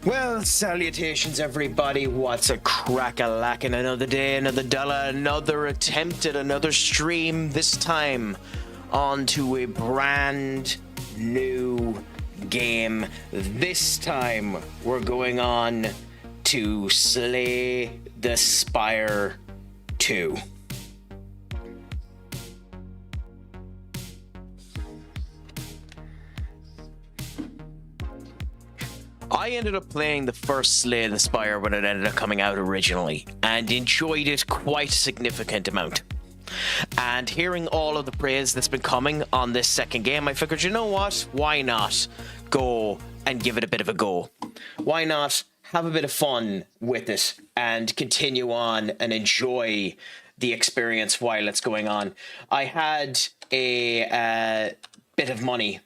Well, salutations everybody, what's a crack-a-lackin'? Another day, another dollar, another attempt at another stream, this time onto a brand new game. This time we're going on to Slay the Spire 2. I ended up playing the first Slay the Spire when it ended up coming out originally, and enjoyed it quite a significant amount. And hearing all of the praise that's been coming on this second game, I figured, you know what? Why not go and give it a bit of a go? Why not have a bit of fun with it and continue on and enjoy the experience while it's going on? I had a bit of money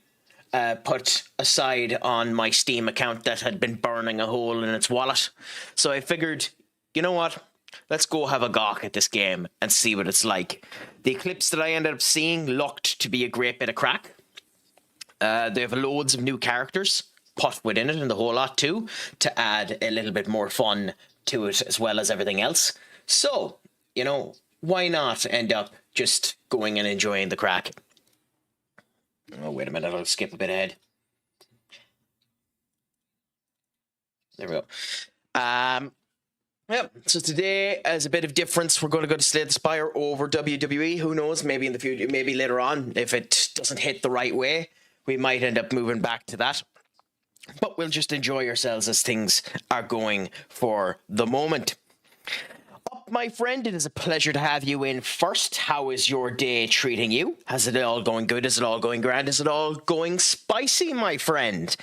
put aside on my Steam account that had been burning a hole in its wallet. So I figured, you know what? Let's go have a gawk at this game and see what it's like. The clips that I ended up seeing looked to be a great bit of crack. They have loads of new characters put within it and the whole lot too, to add a little bit more fun to it as well as everything else. So, you know, why not end up just going and enjoying the crack? Oh, wait a minute, I'll skip a bit ahead. There we go. Yep, so today, as a bit of difference, we're going to go to Slay the Spire over WWE. Who knows, maybe in the future, maybe later on, if it doesn't hit the right way, we might end up moving back to that. But we'll just enjoy ourselves as things are going for the moment. My friend, it is a pleasure to have you in first. How is your day treating you? Is it all going good? Is it all going grand? Is it all going spicy, my friend?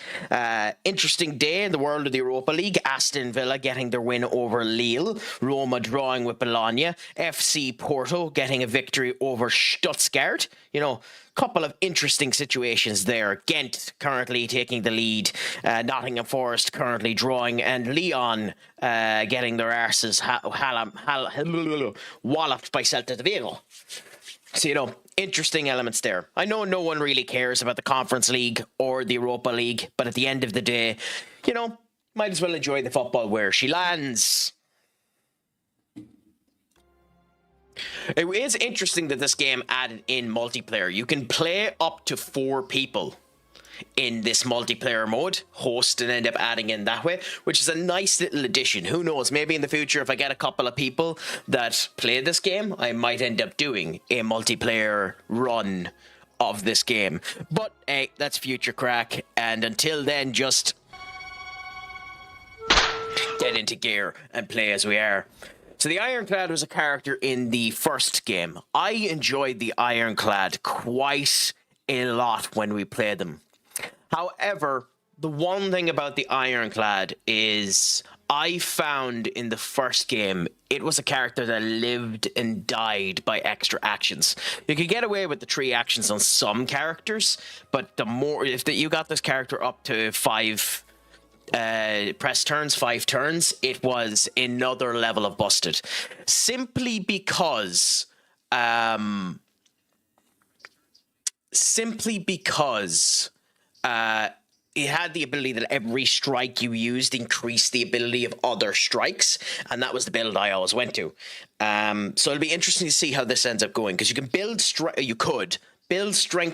Interesting day in the world of the Europa League. Aston Villa getting their win over Lille. Roma drawing with Bologna. FC Porto getting a victory over Stuttgart. You know, couple of interesting situations there. Ghent currently taking the lead, Nottingham Forest currently drawing, and Lyon getting their arses walloped by Celta de Vigo. So, you know, interesting elements there. I know no one really cares about the Conference League or the Europa League, but at the end of the day, you know, might as well enjoy the football where she lands. It is interesting that this game added in multiplayer. You can play up to 4 people in this multiplayer mode, host and end up adding in that way, which is a nice little addition. Who knows, maybe in the future if I get a couple of people that play this game, I might end up doing a multiplayer run of this game. But hey, that's future crack, and until then, just get into gear and play as we are. So the Ironclad was a character in the first game. I enjoyed the Ironclad quite a lot when we played them. However, the one thing about the Ironclad is I found in the first game it was a character that lived and died by extra actions. You could get away with the 3 actions on some characters, but the more if you got this character up to 5 press turns, 5 turns, it was another level of busted. Simply because it had the ability that every strike you used increased the ability of other strikes, and that was the build I always went to. So it'll be interesting to see how this ends up going, because you can build strength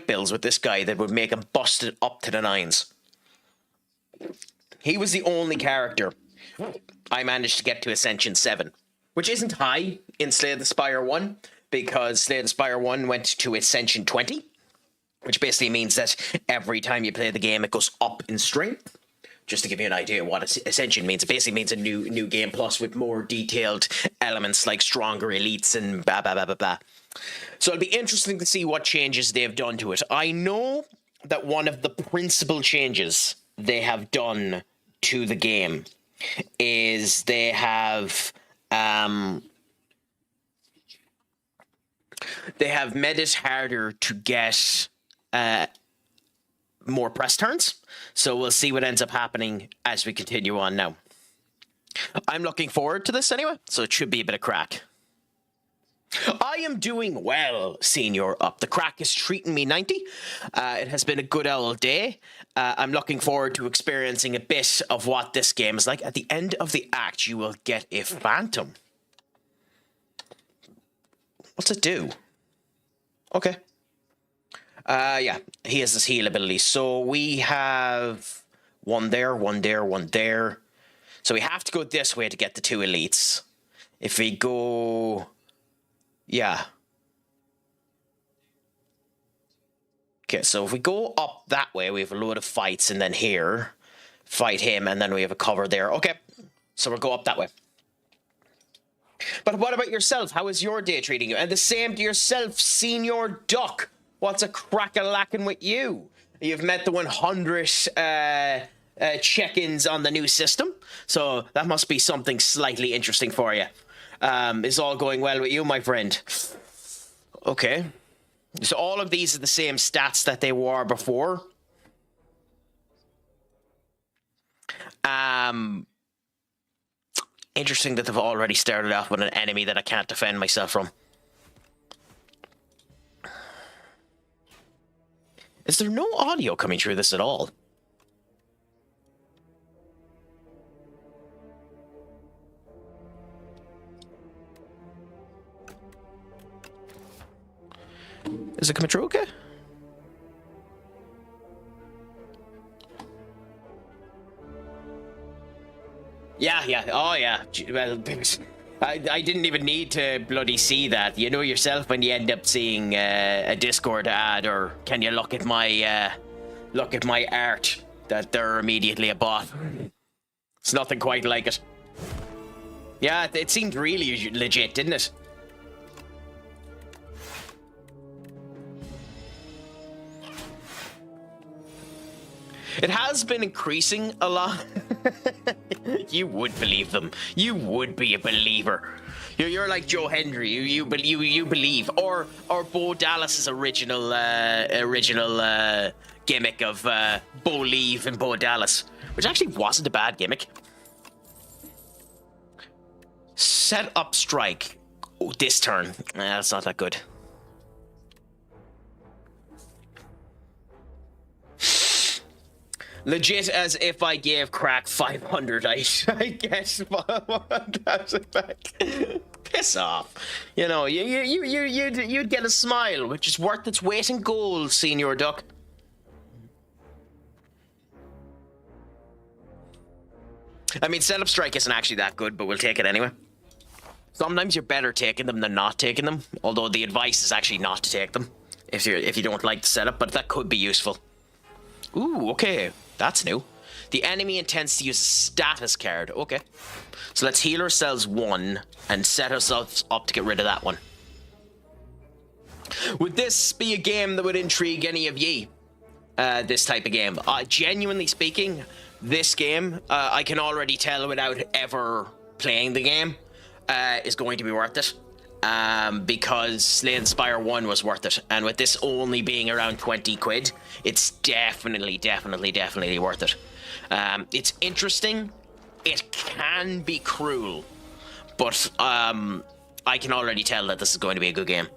builds with this guy that would make him busted up to the 9s. He was the only character I managed to get to Ascension 7, which isn't high in Slay the Spire 1, because Slay the Spire 1 went to Ascension 20, which basically means that every time you play the game, it goes up in strength. Just to give you an idea of what Ascension means, it basically means a new game plus with more detailed elements like stronger elites and blah, blah, blah, blah, blah. So it'll be interesting to see what changes they've done to it. I know that one of the principal changes they have done to the game is they have made it harder to get more press turns. So we'll see what ends up happening as we continue on now. I'm looking forward to this anyway, so it should be a bit of crack. I am doing well, Senior Up. The Craic is treating me 90. It has been a good old day. I'm looking forward to experiencing a bit of what this game is like. At the end of the act, you will get a phantom. What's it do? Okay. Yeah, he has his heal ability. So we have one there, one there, one there. So we have to go this way to get the 2 elites. If we go... Yeah. Okay, so if we go up that way, we have a load of fights, and then here, fight him, and then we have a cover there. Okay, so we'll go up that way. But what about yourself? How is your day treating you? And the same to yourself, Senior Duck. What's a crack-a-lackin' with you? You've met the 100 check-ins on the new system, so that must be something slightly interesting for you. Is all going well with you, my friend? Okay. So all of these are the same stats that they were before. Interesting that they've already started off with an enemy that I can't defend myself from. Is there no audio coming through this at all? Is it coming through okay? Yeah. Oh, yeah. Well, I didn't even need to bloody see that. You know yourself when you end up seeing a Discord ad, or can you look at my art, that they're immediately a bot. It's nothing quite like it. Yeah, it seemed really legit, didn't it? It has been increasing a lot. You would believe them. You would be a believer. You're like Joe Hendry. You believe, or Bo Dallas's original gimmick of Bo Leave and Bo Dallas, which actually wasn't a bad gimmick. Set up strike. Oh, this turn. That's not that good. Legit as if I gave Craic 500, I guess. That's it back. Piss off. You know, you'd get a smile, which is worth its weight in gold, Senior Duck. I mean, setup strike isn't actually that good, but we'll take it anyway. Sometimes you're better taking them than not taking them, although the advice is actually not to take them if you don't like the setup, but that could be useful. Ooh, okay. That's new. The enemy intends to use a status card. Okay. So let's heal ourselves 1 and set ourselves up to get rid of that one. Would this be a game that would intrigue any of ye? This type of game? Genuinely speaking, this game, I can already tell without ever playing the game, is going to be worth it. Because Slay the Spire 1 was worth it, and with this only being around 20 quid, it's definitely worth it. It's interesting. It can be cruel, but I can already tell that this is going to be a good game.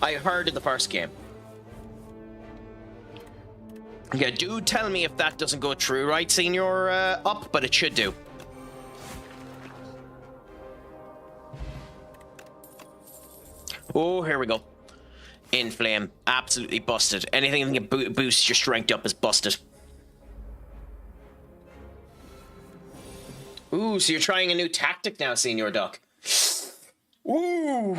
I heard of the first game. Yeah, do tell me if that doesn't go through right, Senior Up, but it should do. Oh, here we go. Inflame. Absolutely busted. Anything that can boost your strength up is busted. Ooh, so you're trying a new tactic now, Senior Duck. Ooh.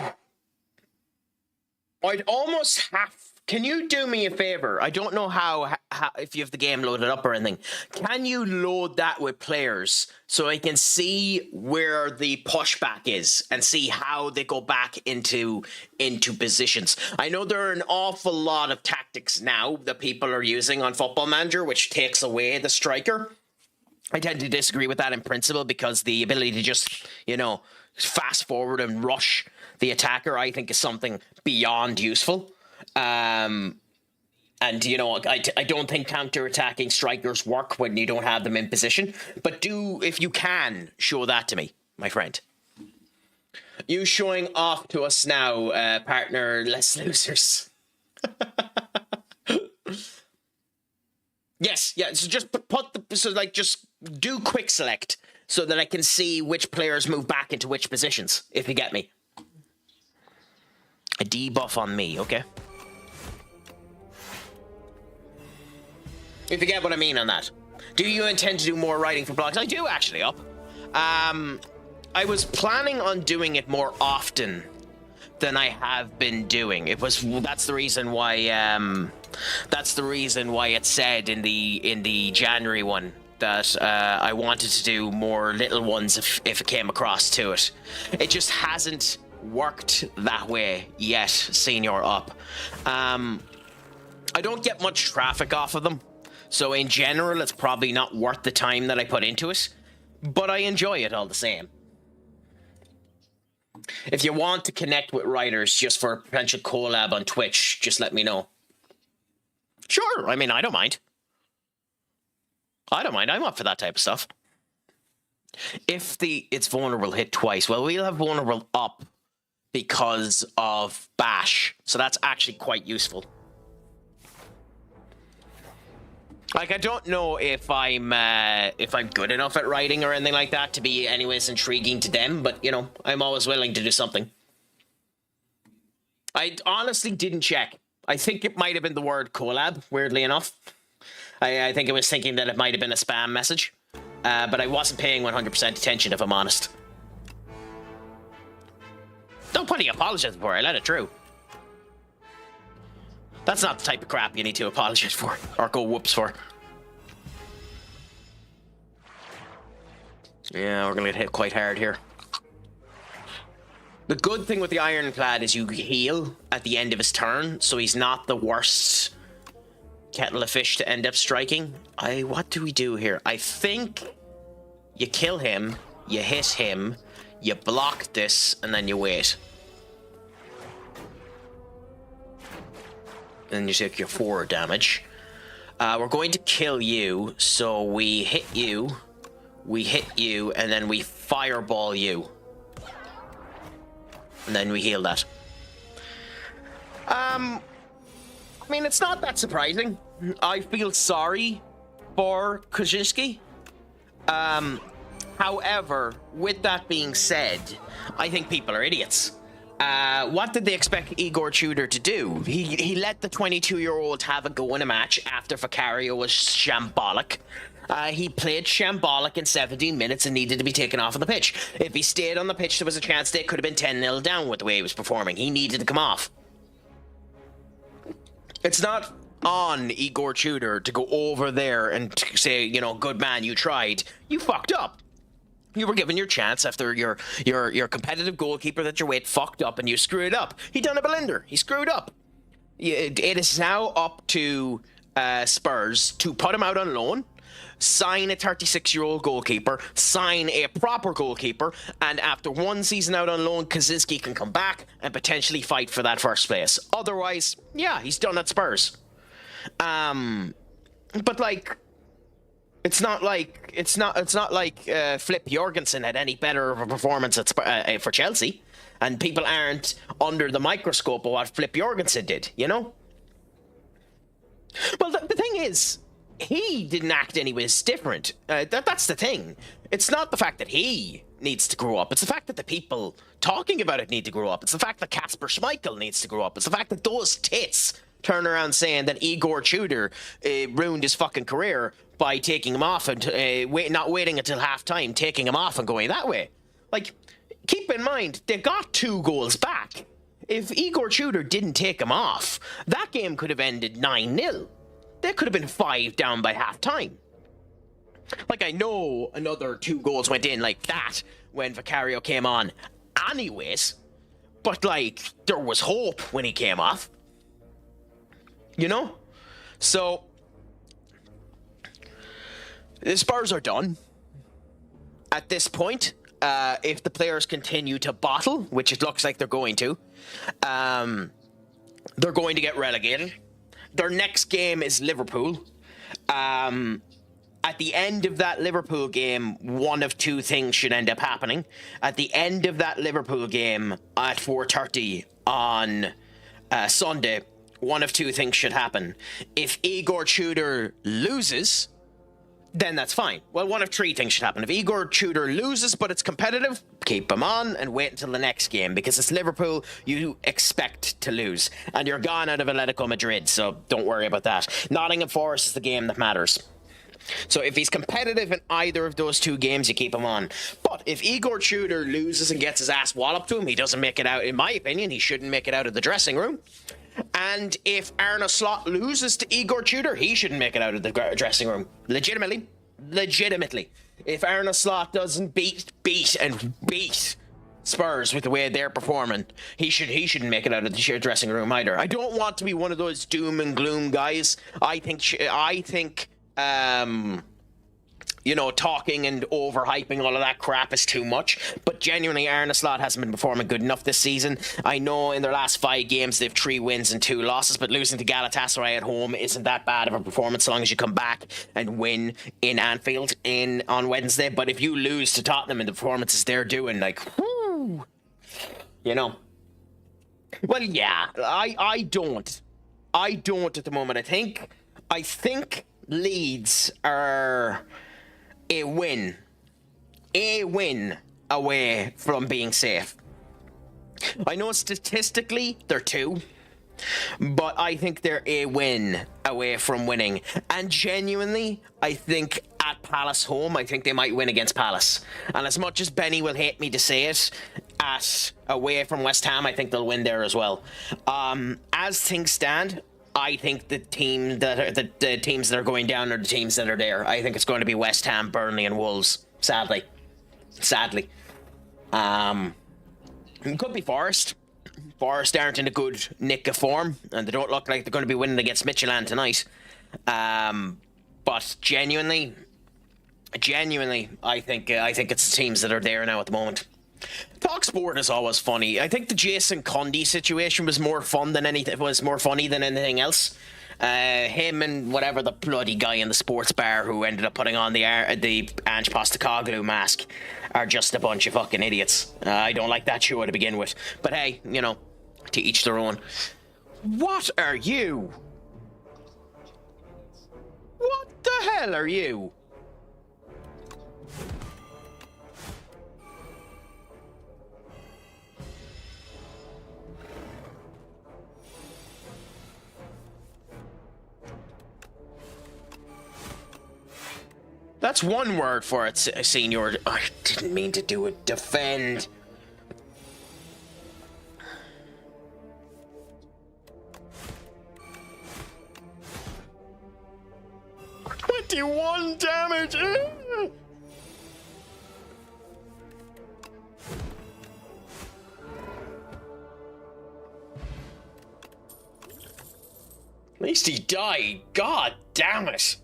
I'd almost have... Can you do me a favor? I don't know how if you have the game loaded up or anything. Can you load that with players so I can see where the pushback is and see how they go back into positions? I know there are an awful lot of tactics now that people are using on Football Manager, which takes away the striker. I tend to disagree with that in principle, because the ability to just, you know, fast forward and rush the attacker, I think, is something beyond useful. And And, you know, I don't think counter-attacking strikers work when you don't have them in position. But do, if you can, show that to me, my friend. You showing off to us now, partner, less losers. Yes, yeah, so just just do quick select so that I can see which players move back into which positions, if you get me. A debuff on me, okay? If you get what I mean on that. Do you intend to do more writing for blogs? I do, actually, up. I was planning on doing it more often than I have been doing. That's the reason why it said in the January one that I wanted to do more little ones if it came across to it. It just hasn't worked that way yet, Senior Up. I don't get much traffic off of them, so in general it's probably not worth the time that I put into it, but I enjoy it all the same. If you want to connect with writers just for a potential collab on Twitch, just let me know. Sure, I mean, I don't mind. I'm up for that type of stuff. If it's vulnerable hit twice, well, we'll have vulnerable up because of bash, so that's actually quite useful. Like, I don't know if I'm good enough at writing or anything like that to be anyways intriguing to them, but, you know, I'm always willing to do something. I honestly didn't check. I think it might have been the word collab, weirdly enough. I think I was thinking that it might have been a spam message, but I wasn't paying 100% attention, if I'm honest. Don't put any apologies for it, I let it through. That's not the type of crap you need to apologize for, or go whoops for. Yeah, we're gonna get hit quite hard here. The good thing with the Ironclad is you heal at the end of his turn, so he's not the worst kettle of fish to end up striking. What do we do here? I think you kill him, you hit him, you block this, and then you wait. And you take your 4 damage. We're going to kill you, so we hit you, and then we fireball you. And then we heal that. I mean, it's not that surprising. I feel sorry for Kaczynski. However, with that being said, I think people are idiots. What did they expect Igor Tudor to do? He let the 22-year-old have a go in a match after Vicario was shambolic. He played shambolic in 17 minutes and needed to be taken off of the pitch. If he stayed on the pitch, there was a chance they could have been 10-0 down with the way he was performing. He needed to come off. It's not on Igor Tudor to go over there and say, you know, good man, you tried. You fucked up. You were given your chance after your competitive goalkeeper that you're with fucked up and you screwed up. He done a blinder. He screwed up. It is now up to Spurs to put him out on loan, sign a 36-year-old goalkeeper, sign a proper goalkeeper, and after one season out on loan, Kaczynski can come back and potentially fight for that first place. Otherwise, yeah, he's done at Spurs. But like, it's not like Flip Jorgensen had any better of a performance at for Chelsea, and people aren't under the microscope of what Flip Jorgensen did, you know? Well, the thing is, he didn't act anyways different. That's the thing. It's not the fact that he needs to grow up. It's the fact that the people talking about it need to grow up. It's the fact that Kasper Schmeichel needs to grow up. It's the fact that those tits turn around saying that Igor Tudor ruined his fucking career by taking him off and not waiting until half-time, taking him off and going that way. Like, keep in mind, they got 2 goals back. If Igor Tudor didn't take him off, that game could have ended 9-0. They could have been 5 down by half-time. Like, I know another 2 goals went in like that when Vicario came on anyways, but, like, there was hope when he came off. You know? So, the Spurs are done. At this point, if the players continue to bottle, which it looks like they're going to, they're going to get relegated. their next game is Liverpool. At the end of that Liverpool game, one of two things should end up happening. At the end of that Liverpool game at 4:30 on Sunday, one of two things should happen. If Igor Tudor loses, then that's fine. Well, one of three things should happen. If Igor Tudor loses, but it's competitive, keep him on and wait until the next game, because it's Liverpool, you expect to lose. And you're gone out of Atletico Madrid, so don't worry about that. Nottingham Forest is the game that matters. So if he's competitive in either of those two games, you keep him on. But if Igor Tudor loses and gets his ass walloped to him, he doesn't make it out. In my opinion, he shouldn't make it out of the dressing room. And if Arne Slot loses to Igor Tudor, he shouldn't make it out of the dressing room. Legitimately. If Arne Slot doesn't beat Spurs with the way they're performing, he shouldn't make it out of the dressing room either. I don't want to be one of those doom and gloom guys. I think talking and overhyping all of that crap is too much. But genuinely, Arne Slot hasn't been performing good enough this season. I know in their last 5 games they've 3 wins and 2 losses, but losing to Galatasaray at home isn't that bad of a performance so long as you come back and win in Anfield on Wednesday. But if you lose to Tottenham in the performances they're doing, like, whoo, Well, yeah, I don't at the moment. I think Leeds are a win away from being safe. I know statistically they're 2, but I think they're a win away from winning. And genuinely, I think at Palace home, I think they might win against Palace. And as much as Benny will hate me to say it, away from West Ham, I think they'll win there as well. As things stand, I think the teams that are going down are the teams that are there. I think it's going to be West Ham, Burnley, and Wolves. Sadly. It could be Forest. Forest aren't in a good nick of form, and they don't look like they're going to be winning against Midtjylland tonight. But genuinely, I think it's the teams that are there now at the moment. Talk sport is always funny. I think the Jason Cundy situation was more funny than anything else. Him and whatever the bloody guy in the sports bar who ended up putting on the Ange Postecoglou mask are just a bunch of fucking idiots. I don't like that show to begin with. But hey, to each their own. What are you? What the hell are you? That's one word for it, Senior. I didn't mean to do it. Defend. $21 damage. At least he died. God damn it.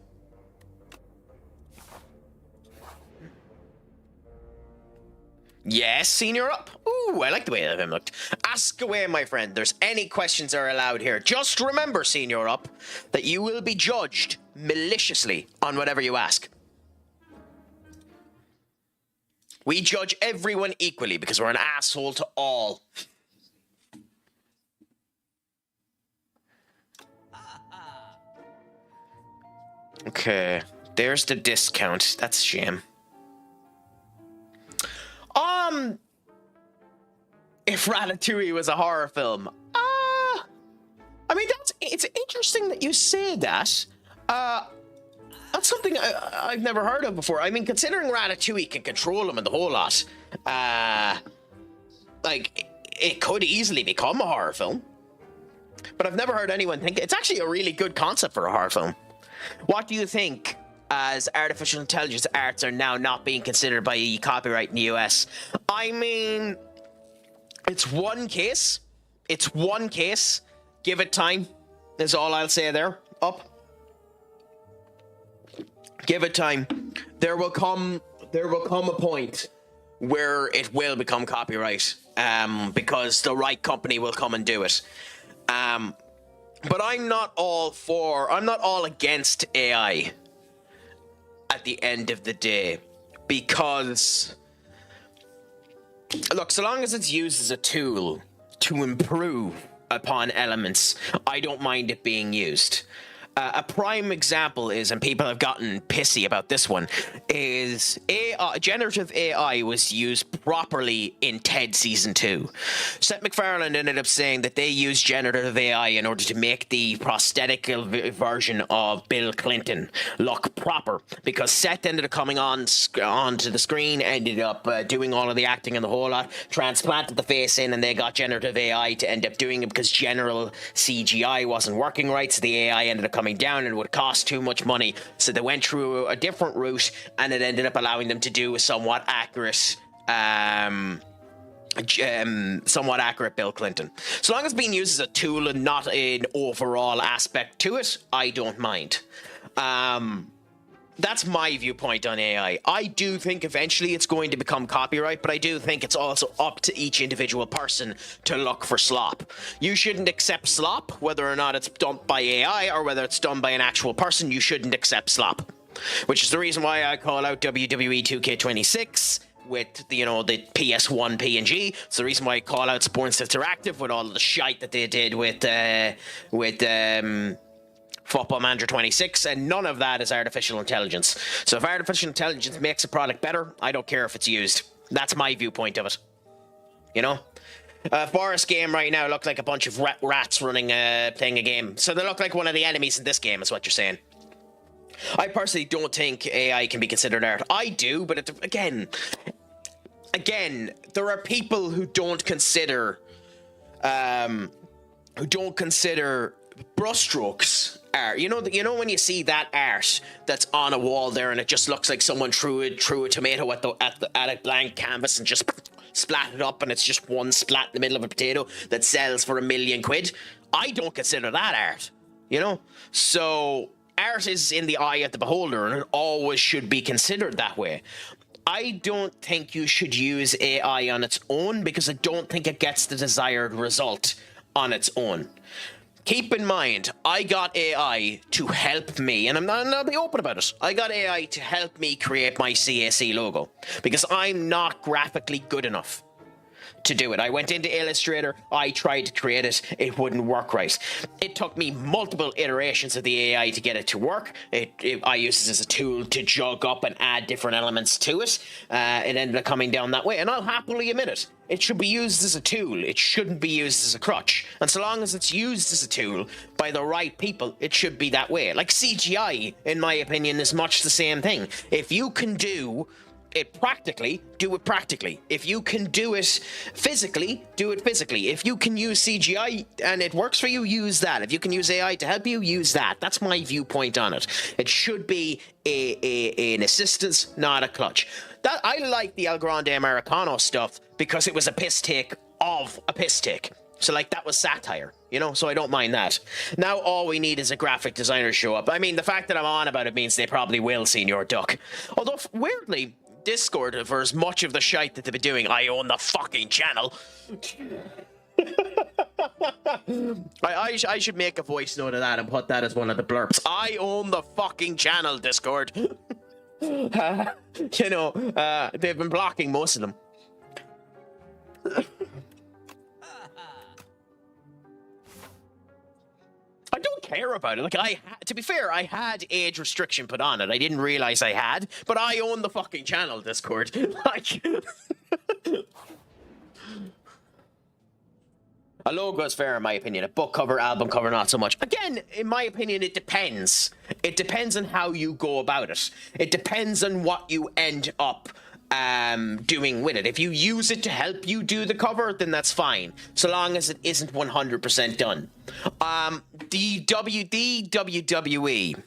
Yes, Senior up. Ooh, I like the way that him looked. Ask away, my friend. There's any questions are allowed here. Just remember, Senior up, that you will be judged maliciously on whatever you ask. We judge everyone equally because we're an asshole to all. Okay, there's the discount. That's a shame. If Ratatouille was a horror film, I mean, it's interesting that you say that. That's something I've never heard of before. I mean, considering Ratatouille can control him and the whole lot, it could easily become a horror film. But I've never heard anyone think it's actually a really good concept for a horror film. What do you think? As artificial intelligence arts are now not being considered by copyright in the US. I mean, it's one case. Give it time, is all I'll say there. Up. Give it time. There will come a point where it will become copyright, because the right company will come and do it. But I'm not all against AI at the end of the day, because look, so long as it's used as a tool to improve upon elements, I don't mind it being used. A prime example is, and people have gotten pissy about this one, is generative AI was used properly in Ted Season 2. Seth MacFarlane ended up saying that they used generative AI in order to make the prosthetic version of Bill Clinton look proper, because Seth ended up coming onto the screen, ended up doing all of the acting and the whole lot, transplanted the face in, and they got generative AI to end up doing it because general CGI wasn't working right, so the AI ended up coming down and it would cost too much money, so they went through a different route, and it ended up allowing them to do a somewhat accurate Bill Clinton. So long as being used as a tool and not an overall aspect to it, I don't mind. That's my viewpoint on AI. I do think eventually it's going to become copyright, but I do think it's also up to each individual person to look for slop. You shouldn't accept slop, whether or not it's done by AI or whether it's done by an actual person. You shouldn't accept slop, which is the reason why I call out WWE 2K26 with the PS1 PNG. It's the reason why I call out Sports Interactive with all the shite that they did with Football Manager 26, and none of that is artificial intelligence. So if artificial intelligence makes a product better, I don't care if it's used. That's my viewpoint of it. You know? Forest game right now look like a bunch of rats playing a game. So they look like one of the enemies in this game, is what you're saying. I personally don't think AI can be considered art. I do, but again, there are people who don't consider brushstrokes art. You know when you see that art that's on a wall there, and it just looks like someone threw a tomato at a blank canvas and just splat it up, and it's just one splat in the middle of a potato that sells for £1 million. I don't consider that art. So art is in the eye of the beholder, and it always should be considered that way. I don't think you should use AI on its own, because I don't think it gets the desired result on its own. Keep in mind, I got AI to help me, and I'll be open about it. I got AI to help me create my CAC logo, because I'm not graphically good enough to do it. I went into Illustrator, I tried to create it, it wouldn't work right. It took me multiple iterations of the AI to get it to work. I used it as a tool to jug up and add different elements to it. It ended up coming down that way, and I'll happily admit it. It should be used as a tool. It shouldn't be used as a crutch. And so long as it's used as a tool by the right people, it should be that way. Like CGI, in my opinion, is much the same thing. If you can do it practically, do it practically. If you can do it physically, do it physically. If you can use CGI and it works for you, use that. If you can use AI to help you, use that. That's my viewpoint on it. It should be an assistance, not a clutch. I like the El Grande Americano stuff because it was a piss take of a piss take. So, that was satire, so I don't mind that. Now all we need is a graphic designer to show up. I mean, the fact that I'm on about it means they probably will, Senior Duck. Although, weirdly, Discord, for as much of the shite that they've been doing, I own the fucking channel. I should make a voice note of that and put that as one of the blurbs. I own the fucking channel, Discord. They've been blocking most of them. I don't care about it. To be fair, I had age restriction put on it. I didn't realize I had, but I own the fucking channel, Discord. A logo is fair, in my opinion. A book cover, album cover, not so much. Again, in my opinion, it depends. It depends on how you go about it. It depends on what you end up doing with it. If you use it to help you do the cover, then that's fine, so long as it isn't 100% done. The WWE,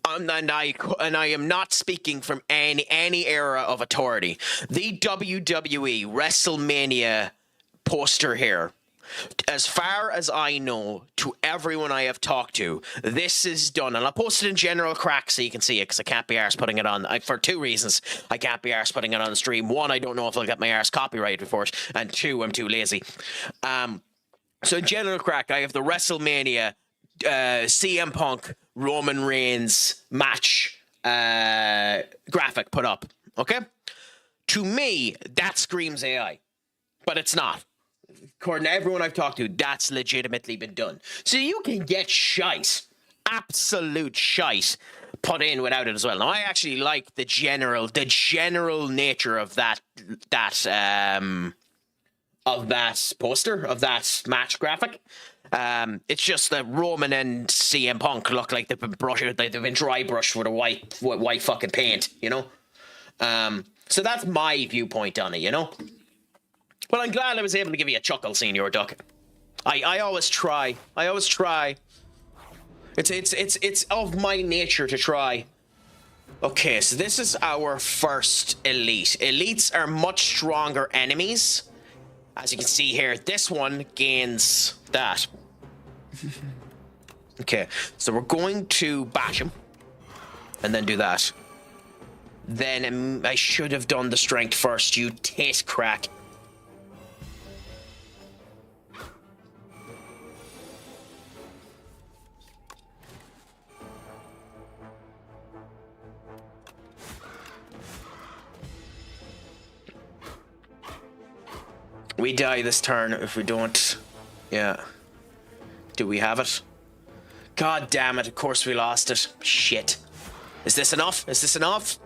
and I am not speaking from any era of authority. The WWE WrestleMania poster here, as far as I know, to everyone I have talked to, this is done. And I'll post it in general Craic so you can see it, because I can't be arsed putting it on. For two reasons, I can't be arsed putting it on the stream. One, I don't know if I'll get my arse copyrighted for it. And two, I'm too lazy. So in general, Craic, I have the WrestleMania CM Punk Roman Reigns match graphic put up. Okay? To me, that screams AI. But it's not. According to everyone I've talked to, that's legitimately been done. So you can get shite, absolute shite, put in without it as well. Now, I actually like the general nature of that poster, of that match graphic. It's just that Roman and CM Punk look like they've been dry brushed with a white fucking paint, you know. So that's my viewpoint on it, you know. But I'm glad I was able to give you a chuckle, Senior Duck. I always try. It's of my nature to try. Okay, so this is our first elite. Elites are much stronger enemies. As you can see here, this one gains that. Okay, so we're going to bash him. And then do that. Then I should have done the strength first, you tit crack. We die this turn if we don't. Yeah. Do we have it? God damn it, of course we lost it. Shit. Is this enough? Is this enough?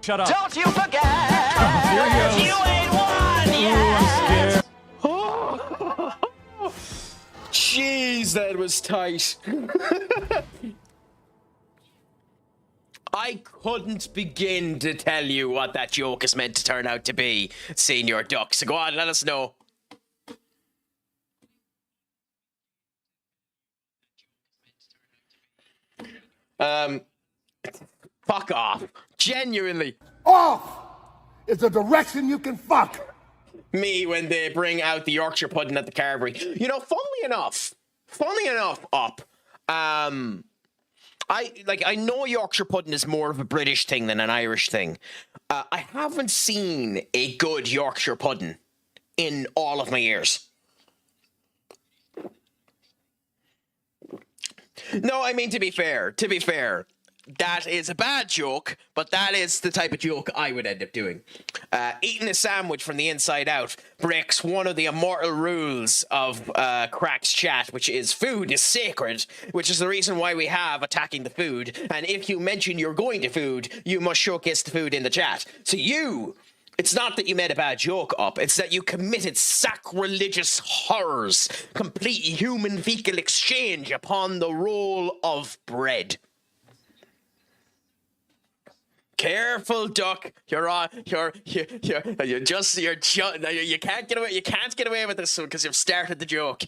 Shut up. Don't you forget, you ain't won yet. Jeez, that was tight. I couldn't begin to tell you what that joke is meant to turn out to be, Senior Duck. So go on, let us know. Fuck off. Genuinely. Off is a direction you can fuck. Me when they bring out the Yorkshire pudding at the Carvery. You know, funnily enough, I know Yorkshire pudding is more of a British thing than an Irish thing. I haven't seen a good Yorkshire pudding in all of my years. No, I mean, to be fair, that is a bad joke, but that is the type of joke I would end up doing. Eating a sandwich from the inside out breaks one of the immortal rules of Craic's chat, which is food is sacred, which is the reason why we have attacking the food. And if you mention you're going to food, you must showcase the food in the chat. So it's not that you made a bad joke up, it's that you committed sacrilegious horrors, complete human fecal exchange upon the roll of bread. Careful, Duck. You can't get away with this one because you've started the joke.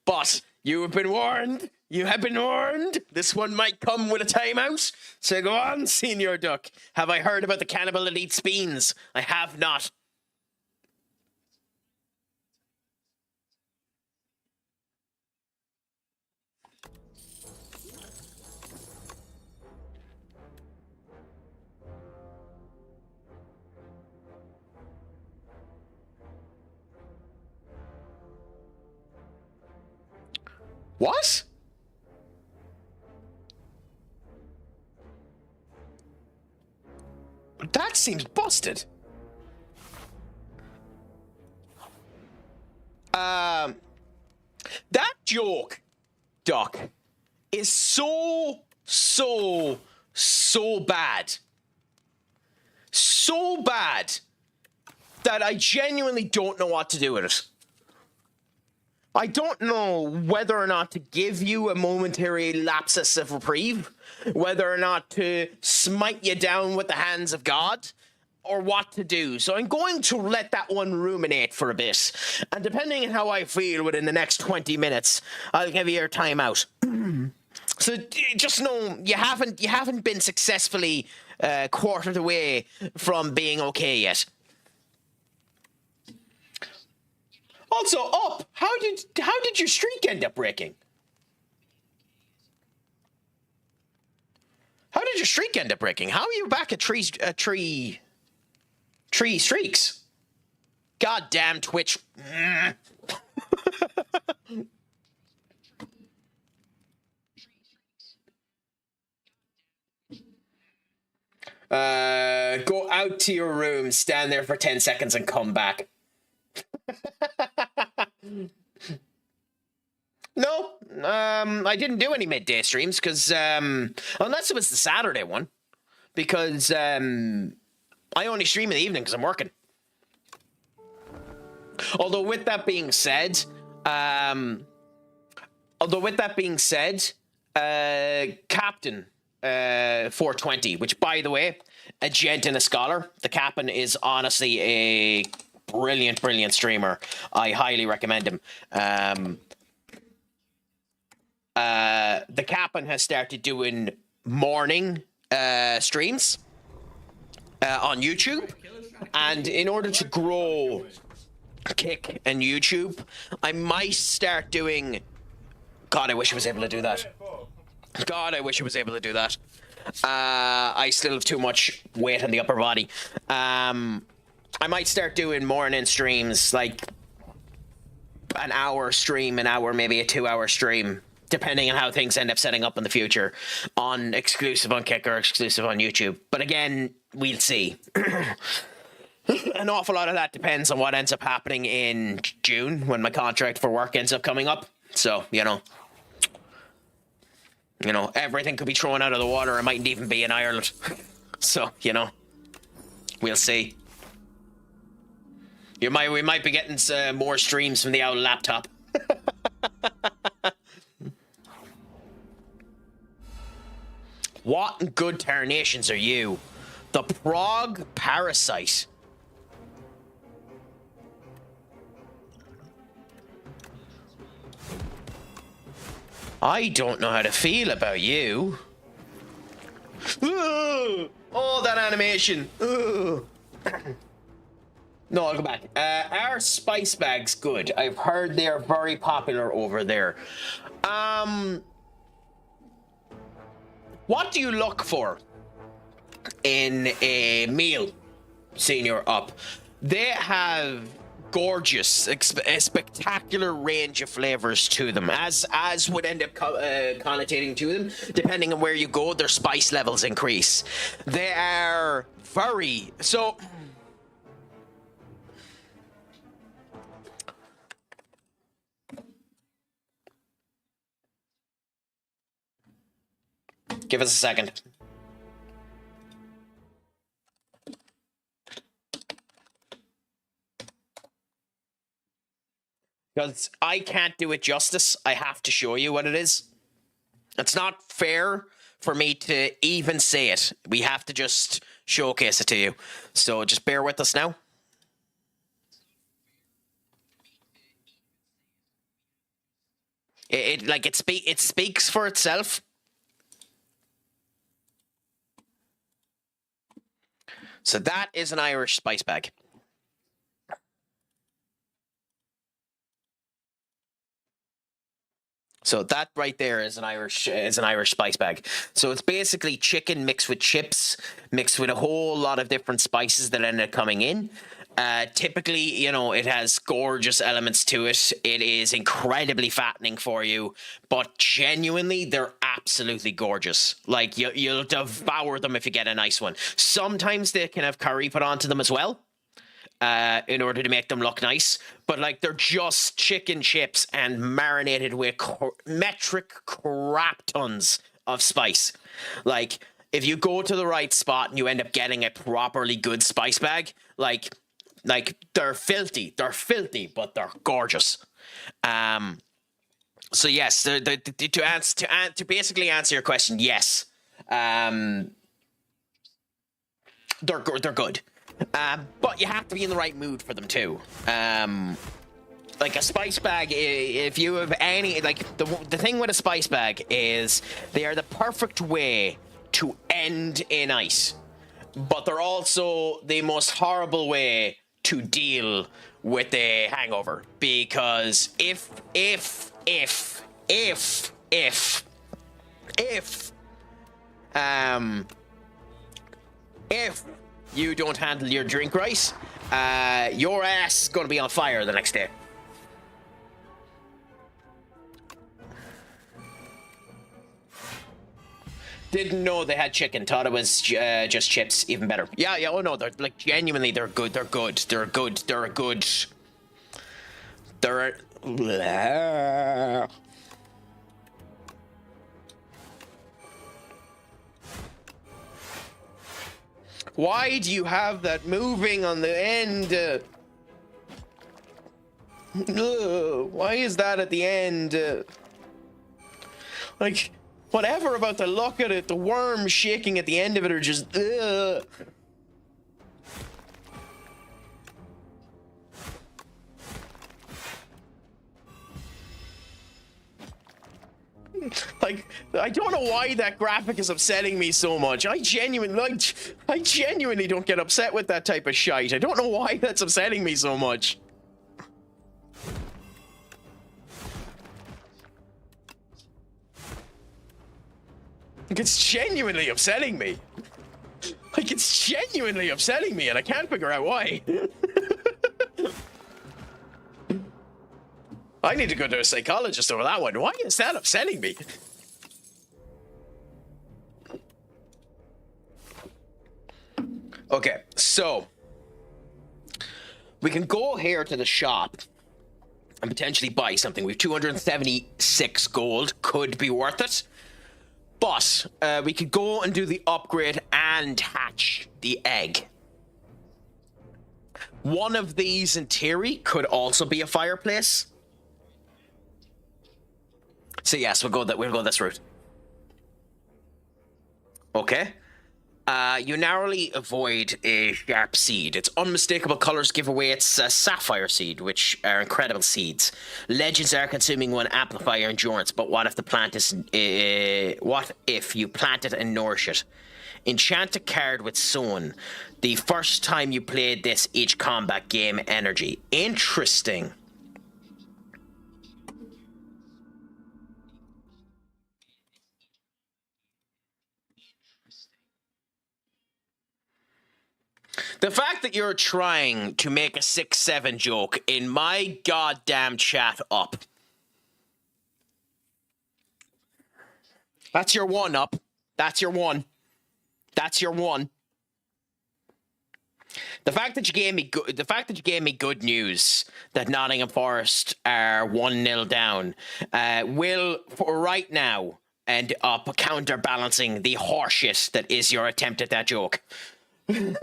But you have been warned. You have been warned. This one might come with a timeout. So go on, Senior Duck. Have I heard about the cannibal that eats beans? I have not. What? That seems busted. That joke, Doc, is so bad. So bad that I genuinely don't know what to do with it. I don't know whether or not to give you a momentary lapsus of reprieve, whether or not to smite you down with the hands of God, or what to do. So I'm going to let that one ruminate for a bit. And depending on how I feel within the next 20 minutes, I'll give you your time out. So just know you haven't been successfully quarter of the way from being okay yet. Also, Up, how did your streak end up breaking? How did your streak end up breaking? How are you back at three streaks? God damn Twitch. Go out to your room, stand there for 10 seconds and come back. No, I didn't do any midday streams because, unless it was the Saturday one, because I only stream in the evening because I'm working. Although with that being said, Captain 420, which by the way, a gent and a scholar, the Captain is honestly a brilliant streamer. I highly recommend him. The Captain has started doing morning streams on YouTube, and in order to grow Kick and YouTube, I might start doing... God, I wish I was able to do that. God, I wish I was able to do that. I still have too much weight on the upper body. I might start doing morning streams, like an hour stream, an hour, maybe a 2-hour stream, depending on how things end up setting up in the future, on exclusive on Kick or exclusive on YouTube. But again, we'll see. An awful lot of that depends on what ends up happening in June when my contract for work ends up coming up. So, you know, everything could be thrown out of the water. I mightn't even be in Ireland. So, you know, we'll see. We might be getting some more streams from the old laptop. What good tarnations are you? The Prague Parasite. I don't know how to feel about you. Oh, that animation. No, I'll go back. Are spice bags good? I've heard they're very popular over there. What do you look for in a meal, Senior Up? They have gorgeous, a spectacular range of flavors to them, as would end up connotating to them. Depending on where you go, their spice levels increase. They are very so. Give us a second. Because I can't do it justice. I have to show you what it is. It's not fair for me to even say it. We have to just showcase it to you. So just bear with us now. It speaks for itself. So that is an Irish spice bag. So that right there is an Irish spice bag. So it's basically chicken mixed with chips, mixed with a whole lot of different spices that end up coming in. Typically, you know, it has gorgeous elements to it. It is incredibly fattening for you, but genuinely, they're absolutely gorgeous. Like, you'll devour them if you get a nice one. Sometimes they can have curry put onto them as well, in order to make them look nice. But, like, they're just chicken chips and marinated with metric crap tons of spice. Like, if you go to the right spot and you end up getting a properly good spice bag, like they're filthy, but they're gorgeous. So yes, to basically answer your question, yes, they're good. But you have to be in the right mood for them too. Like a spice bag, if you have any, like the thing with a spice bag is they are the perfect way to end a night. but they're also the most horrible way to deal with a hangover, because if you don't handle your drink right, your ass is going to be on fire the next day. Didn't know they had chicken. Thought it was just chips. Even better. Yeah. Oh no, they're like genuinely. They're good. They're good. They're good. They're good. They're. Why do you have that moving on the end? Why is that at the end? Like. Whatever about the look at it, the worms shaking at the end of it are just, Like, I don't know why that graphic is upsetting me so much. I genuinely don't get upset with that type of shite. I don't know why that's upsetting me so much. Like, it's genuinely upsetting me. Like, it's genuinely upsetting me, and I can't figure out why. I need to go to a psychologist over that one. Why is that upsetting me? Okay, so we can go here to the shop and potentially buy something. We have 276 gold. Could be worth it. But we could go and do the upgrade and hatch the egg. One of these, in theory, could also be a fireplace. So yes, we'll go this route. Okay. You narrowly avoid a sharp seed. Its unmistakable colors give away its sapphire seed, which are incredible seeds. Legends are consuming one amplify your endurance, but what if the plant is? What if you plant it and nourish it? Enchant a card with sown. The first time you played this, each combat game energy. Interesting. The fact that you're trying to make a 6-7 joke in my goddamn chat up. That's your one up. That's your one. That's your one. The fact that you gave me good news that Nottingham Forest are 1-0 down will, for right now, end up counterbalancing the horseshit that is your attempt at that joke. It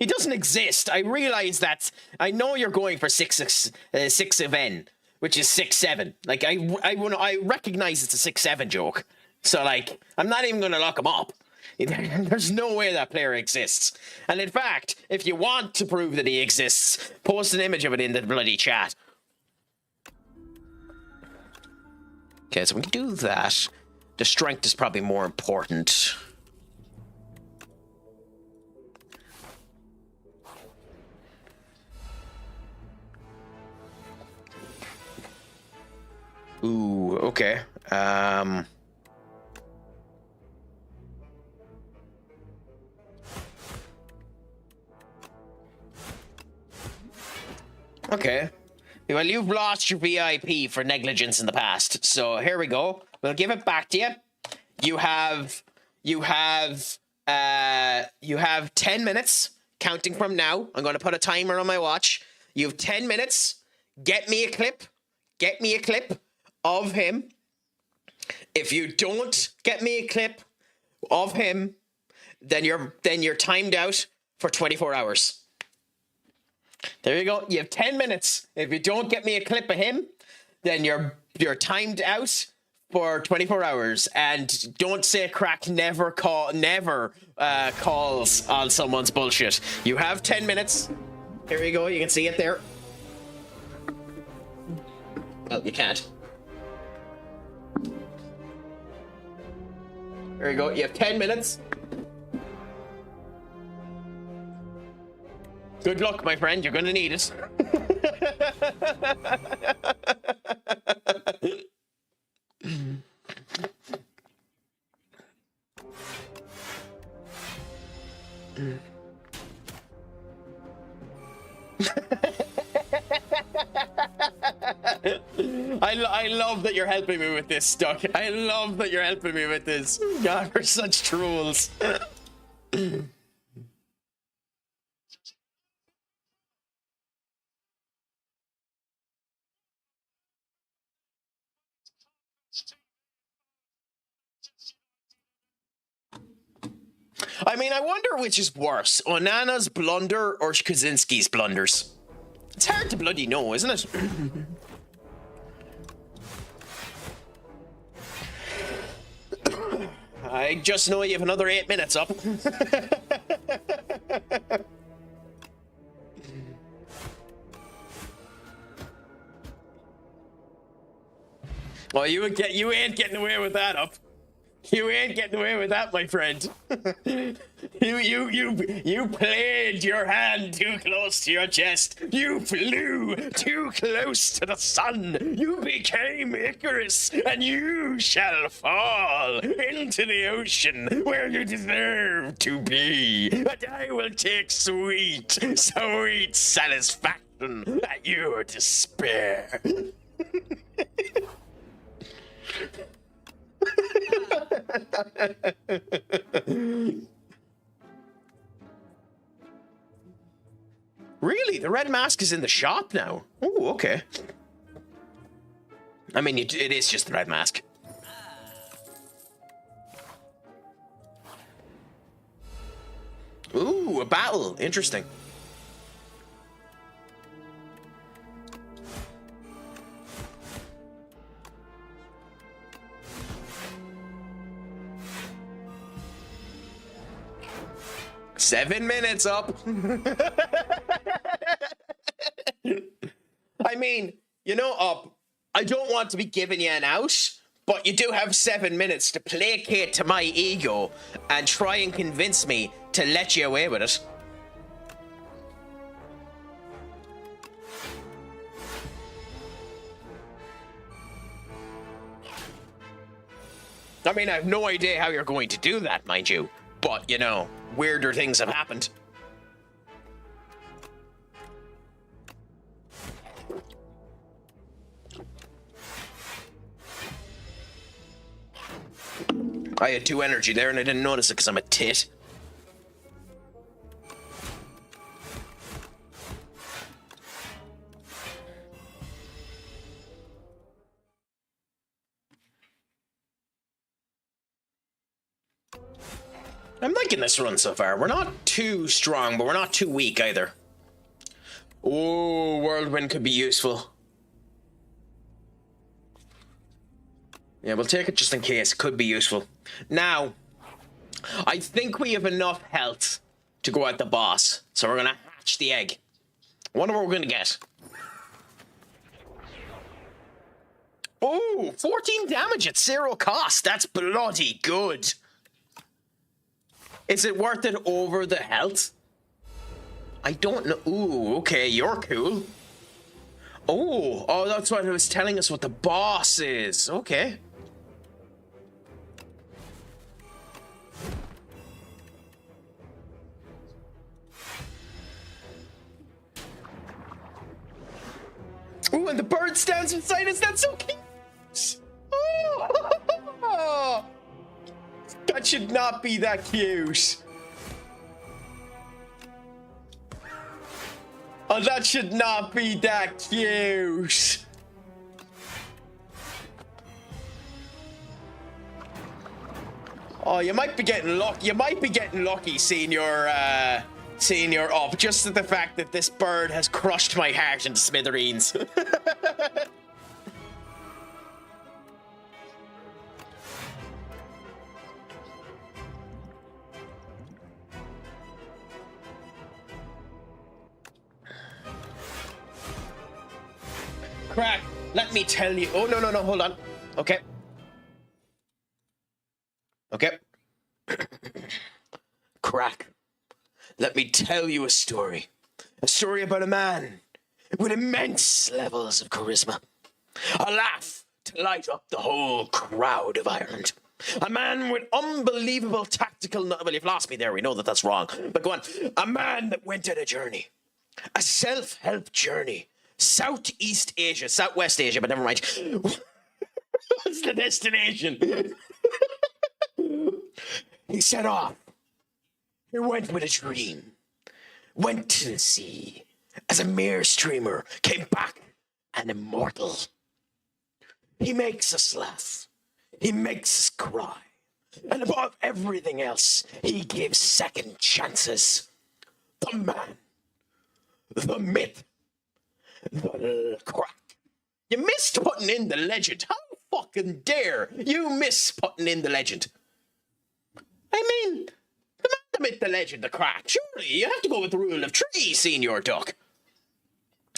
doesn't exist. I realize that. I know you're going for 6 of N, which is 6-7. Like I recognize it's a 6-7 joke. So like I'm not even gonna look him up. There's no way that player exists. And in fact, if you want to prove that he exists, post an image of it in the bloody chat. Okay, so we can do that. The strength is probably more important. Ooh, okay. Okay. Well, you've lost your VIP for negligence in the past, so here we go. We'll give it back to you. You have 10 minutes, counting from now. I'm going to put a timer on my watch. You have 10 minutes. Get me a clip. Get me a clip of him. If you don't get me a clip of him, then you're timed out for 24 hours. There you go. You have 10 minutes. If you don't get me a clip of him, then you're timed out for 24 hours. And don't say Craic never calls on someone's bullshit. You have 10 minutes. Here you go. You can see it there. Well, you can't. There you go. You have 10 minutes. Good luck, my friend. You're gonna need it. I love that you're helping me with this, Stuck. I love that you're helping me with this. God, we're such trolls. I mean, I wonder which is worse, Onana's blunder or Kaczynski's blunders. It's hard to bloody know, isn't it? I just know you have another 8 minutes up. Well, you ain't getting away with that up. You ain't getting away with that, my friend. You played your hand too close to your chest. You flew too close to the sun. You became Icarus, and you shall fall into the ocean where you deserve to be. And I will take sweet, sweet satisfaction at your despair. Really? The red mask is in the shop now? Oh, okay. I mean, it is just the red mask. Ooh, a battle. Interesting. Seven minutes up. I mean, you know, Up, I don't want to be giving you an out, but you do have 7 minutes to placate to my ego and try and convince me to let you away with it. I mean, I have no idea how you're going to do that, mind you. But, you know, weirder things have happened. I had 2 energy there and I didn't notice it because I'm a tit. I'm liking this run so far. We're not too strong, but we're not too weak either. Oh, Whirlwind could be useful. Yeah, we'll take it just in case. Could be useful. Now, I think we have enough health to go at the boss. So we're going to hatch the egg. Wonder what we're going to get. Oh, 14 damage at 0 cost. That's bloody good. Is it worth it over the health? I don't know. Ooh, okay, you're cool. Oh, that's what it was telling us what the boss is. Okay. Ooh, and the bird stands beside us. That's so cute. Oh. That should not be that cute. Oh, that should not be that cute. Oh, you might be getting lucky. You might be getting lucky seeing your up. Just at the fact that this bird has crushed my heart into smithereens. Craic, let me tell you. Oh, no, hold on. Okay. Okay. Craic, let me tell you a story. A story about a man with immense levels of charisma. A laugh to light up the whole crowd of Ireland. A man with unbelievable tactical... Well, you've lost me there. We know that that's wrong. But go on. A man that went on a journey. A self-help journey. Southeast Asia. Southwest Asia, but never mind. What's the destination? He set off. He went with a dream. Went to the sea. As a mere streamer. Came back an immortal. He makes us laugh. He makes us cry. And above everything else, he gives second chances. The man. The myth. The Craic. You missed putting in the legend. How fucking dare you miss putting in the legend? I mean, the man, the myth, the legend, the Craic. Surely you have to go with the rule of three, Senior Duck.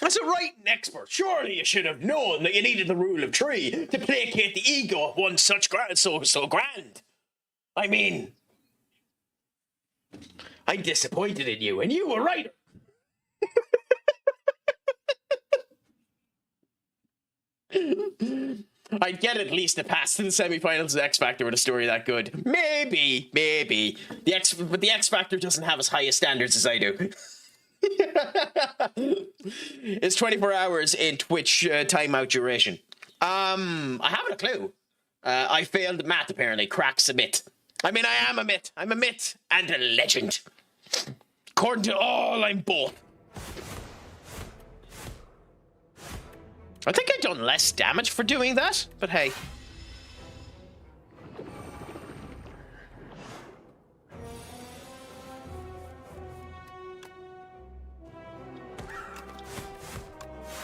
As a writing expert, surely you should have known that you needed the rule of three to placate the ego of one such so grand. I mean, I'm disappointed in you, and you were right. I'd get at least a pass to the semi-finals of X Factor with a story that good. Maybe. But the X Factor doesn't have as high a standards as I do. It's 24 hours in Twitch timeout duration. I haven't a clue. I failed math apparently. Craic's a myth. I mean, I am a myth. I'm a myth and a legend. According to all, I'm both. I think I've done less damage for doing that, but hey.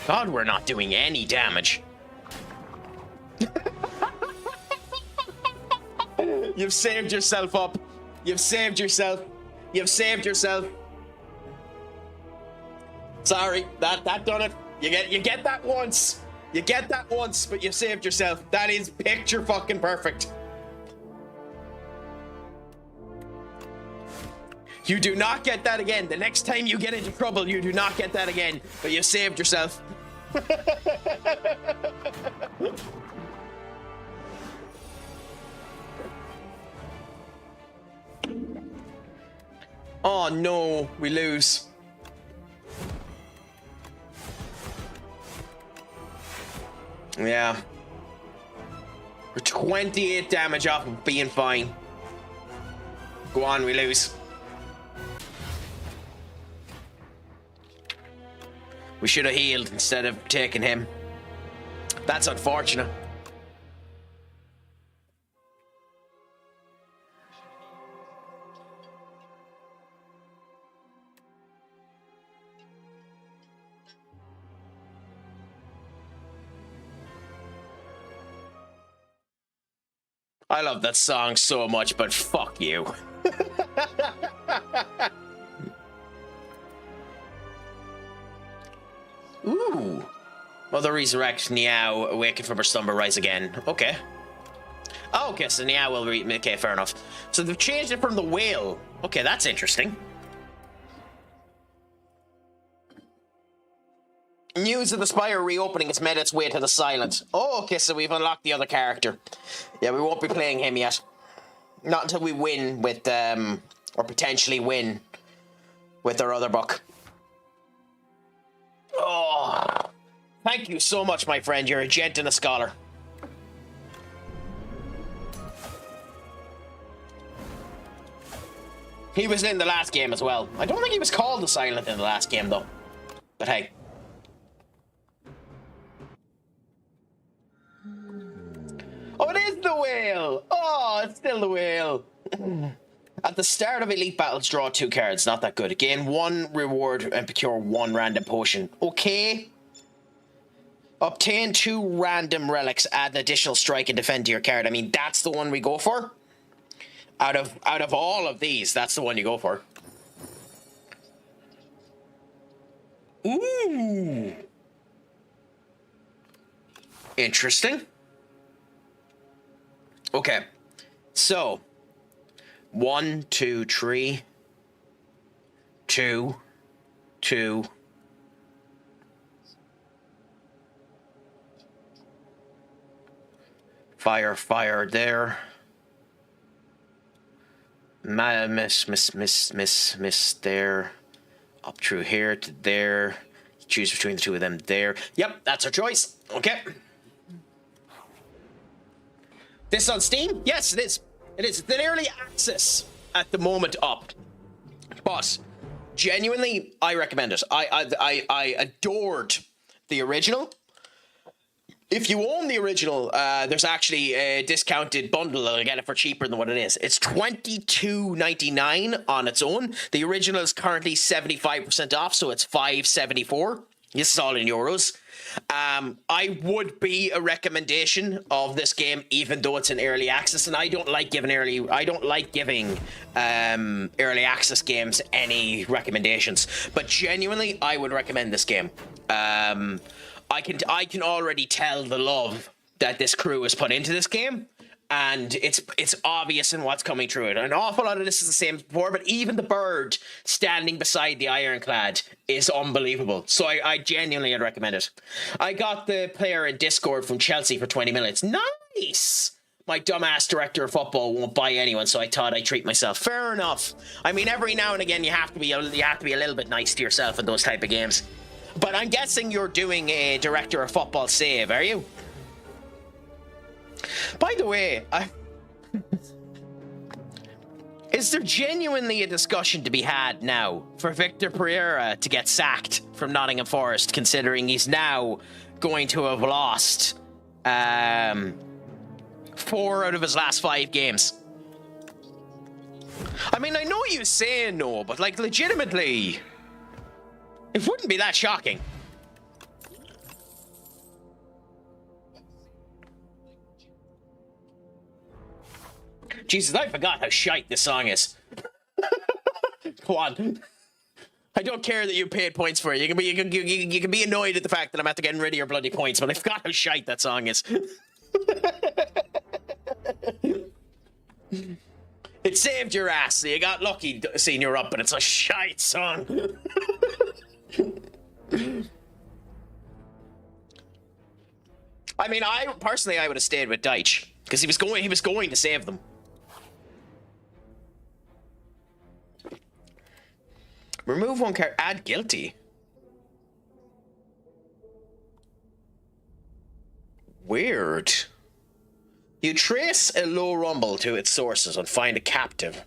God, we're not doing any damage. You've saved yourself up. You've saved yourself. You've saved yourself. Sorry, that done it. You get that once. You get that once, but you saved yourself. That is picture fucking perfect. You do not get that again. The next time you get into trouble, you do not get that again. But you saved yourself. Oh no, we lose. Yeah. We're 28 damage off of being fine. Go on, we lose. We should have healed instead of taking him. That's unfortunate. I love that song so much, but fuck you. Ooh. Mother resurrects Niao, awaken from her slumber, rise again. Okay. Oh, okay, so Niao will okay, fair enough. So they've changed it from the whale. Okay, that's interesting. News of the Spire reopening has made its way to the Silent. Oh, okay, so we've unlocked the other character. Yeah, we won't be playing him yet. Not until we win with, or potentially win with our other book. Oh, thank you so much, my friend. You're a gent and a scholar. He was in the last game as well. I don't think he was called the Silent in the last game, though. But hey. Oh, it is the whale! Oh, it's still the whale. At the start of Elite Battles, draw 2 cards. Not that good. Gain 1 reward and procure 1 random potion. Okay. Obtain 2 random relics. Add an additional strike and defend to your card. I mean, that's the one we go for. Out of all of these, that's the one you go for. Ooh. Interesting. Okay. So 1, 2, 3, 2, 2. Fire there. Miss there. Up through here to there. Choose between the two of them there. Yep, that's our choice. Okay. This on Steam? Yes, it is. It is. It's in early access at the moment up. But genuinely, I recommend it. I adored the original. If you own the original, there's actually a discounted bundle. I'll get it for cheaper than what it is. It's $22.99 on its own. The original is currently 75% off, so it's $5.74. This is all in euros. I would be a recommendation of this game, even though it's in early access, and I don't like giving early access games any recommendations. But genuinely, I would recommend this game. I can already tell the love that this crew has put into this game, and it's obvious in what's coming through it. An awful lot of this is the same as before, but even the bird standing beside the ironclad is unbelievable. So I genuinely would recommend it. I got the player in Discord from Chelsea for 20 minutes. Nice! My dumbass director of football won't buy anyone, so I thought I'd treat myself. Fair enough. I mean, every now and again you have to be a little bit nice to yourself in those type of games. But I'm guessing you're doing a director of football save, are you? By the way, is there genuinely a discussion to be had now for Victor Pereira to get sacked from Nottingham Forest, considering he's now going to have lost 4 out of his last 5 games? I mean, I know you're saying no, but like legitimately... it wouldn't be that shocking. Jesus, I forgot how shite this song is. Come on. I don't care that you paid points for it. You can be annoyed at the fact that I'm after getting rid of your bloody points, but I forgot how shite that song is. It saved your ass, so you got lucky seeing you're up, but it's a shite song. I mean, I would have stayed with Deitch because he was going to save them. Remove one character. Add guilty. Weird. You trace a low rumble to its sources and find a captive.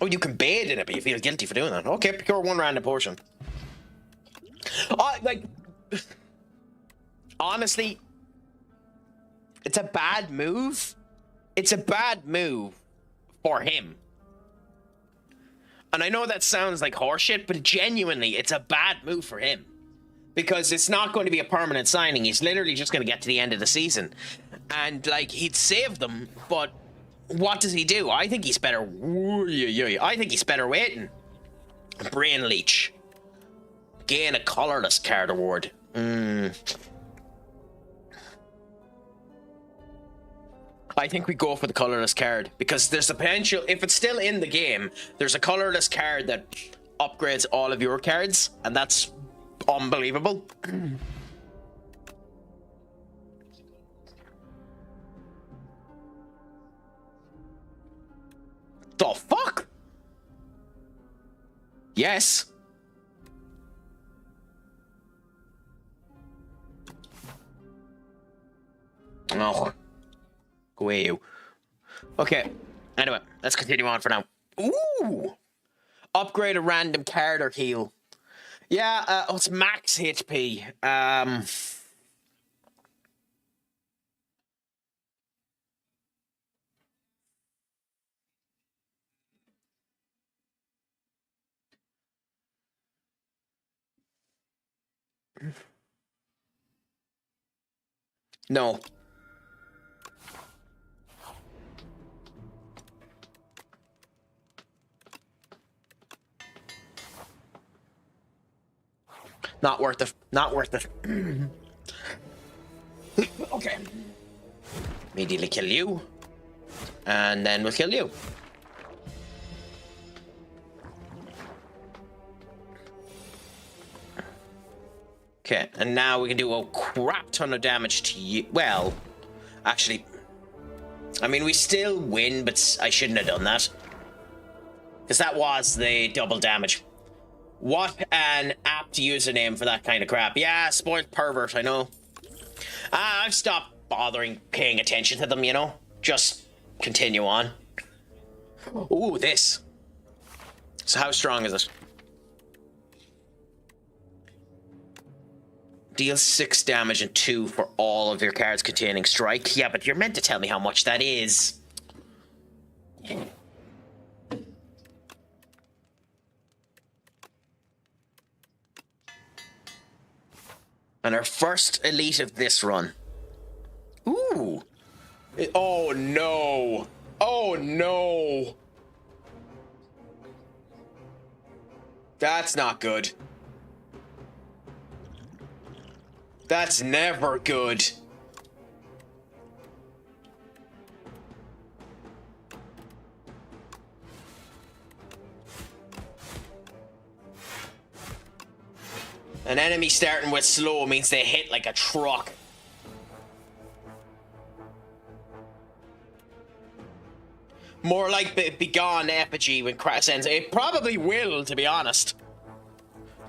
Oh, you can bathe in it, but you feel guilty for doing that. Okay, procure 1 random portion. Like, honestly, it's a bad move. It's a bad move for him. And I know that sounds like horseshit, but genuinely, it's a bad move for him. Because it's not going to be a permanent signing. He's literally just going to get to the end of the season. And, like, he'd save them, but... what does he do? I think he's better. I think he's better waiting. Brain leech. Gain a colorless card award. I think we go for the colorless card because there's a potential. If it's still in the game, there's a colorless card that upgrades all of your cards, and that's unbelievable. The fuck? Yes. Oh. Go away, you. Okay. Anyway, let's continue on for now. Ooh! Upgrade a random card or heal. Yeah, it's max HP. No. Not worth it. Not worth it. Okay. Immediately kill you. And then we'll kill you. Okay, and now we can do a crap ton of damage to you. Well, actually, I mean, we still win, but I shouldn't have done that. Because that was the double damage. What an apt username for that kind of crap. Yeah, spoiled pervert, I know. I've stopped paying attention to them, you know? Just continue on. Ooh, this. So how strong is it? Deal 6 damage and 2 for all of your cards containing strike. Yeah, but you're meant to tell me how much that is. And our first elite of this run. Ooh. Oh no. Oh no. That's not good. That's never good. An enemy starting with slow means they hit like a truck. More like Begone Effigy when Craic sends. It probably will, to be honest.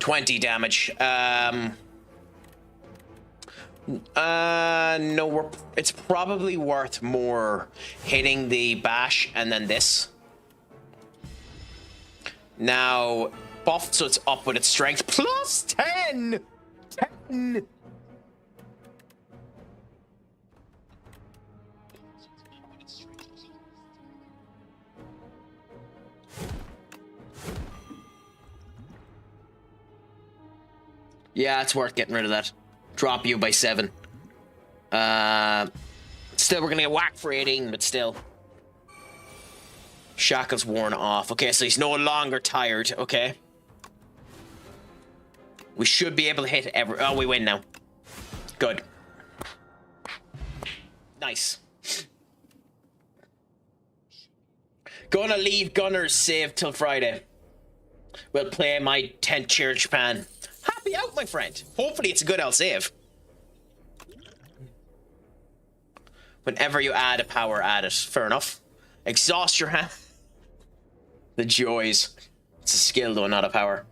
20 damage. No, it's probably worth more hitting the bash and then this. Now, buffed so it's up with its strength. Plus 10! 10! Yeah, it's worth getting rid of that. Drop you by 7. Still, we're gonna get whacked for 18, but still. Shackles worn off. Okay, so he's no longer tired. Okay. We should be able to hit every... Oh, we win now. Good. Nice. Gonna leave Gunner's save till Friday. We'll play my 10th cheer Japan. Happy out, my friend. Hopefully it's a good I'll save. Whenever you add a power, add it. Fair enough. Exhaust your hand. The joys. It's a skill though, not a power.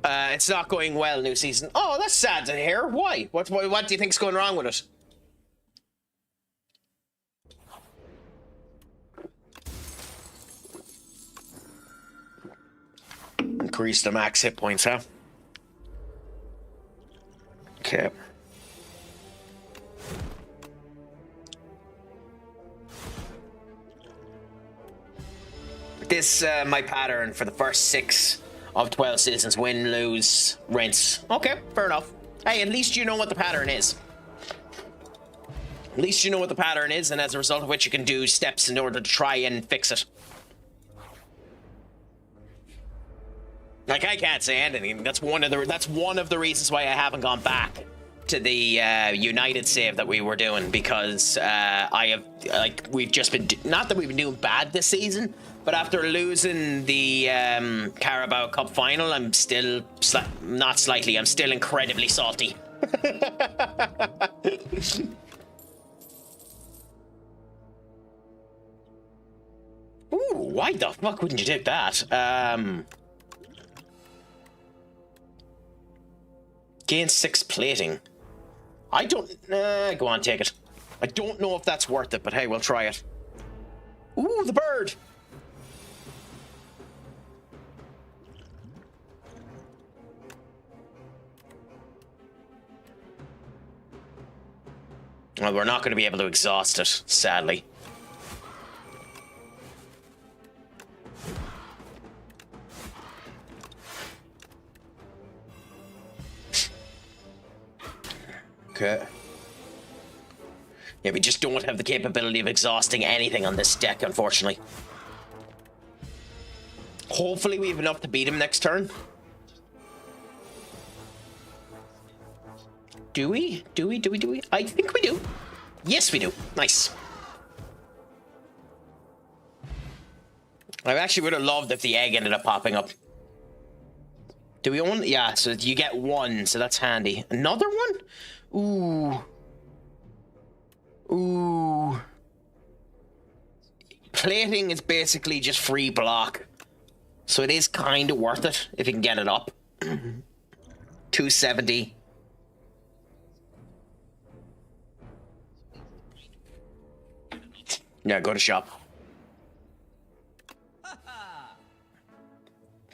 It's not going well, new season. Oh, that's sad to hear. Why? What do you think's going wrong with it? Increase the max hit points, huh? Okay. This, my pattern for the first 6 of 12 seasons. Win, lose, rinse. Okay, fair enough. Hey, at least you know what the pattern is. At least you know what the pattern is, and as a result of which you can do steps in order to try and fix it. Like, I can't say anything. That's one of the reasons why I haven't gone back to the United save that we were doing, because we've just been, not that we've been doing bad this season, but after losing the Carabao Cup final, I'm still I'm still incredibly salty. Ooh, why the fuck wouldn't you take that? Gain 6 plating. I don't... go on, take it. I don't know if that's worth it, but hey, we'll try it. Ooh, the bird! Well, we're not going to be able to exhaust it, sadly. Okay. Yeah, we just don't have the capability of exhausting anything on this deck, unfortunately. Hopefully we have enough to beat him next turn. Do we? Do we? I think we do. Yes, we do. Nice. I actually would have loved if the egg ended up popping up. Do we own? Yeah, so you get one, so that's handy. Another one? Ooh. Plating is basically just free block. So it is kind of worth it if you can get it up. 270. Yeah, go to shop.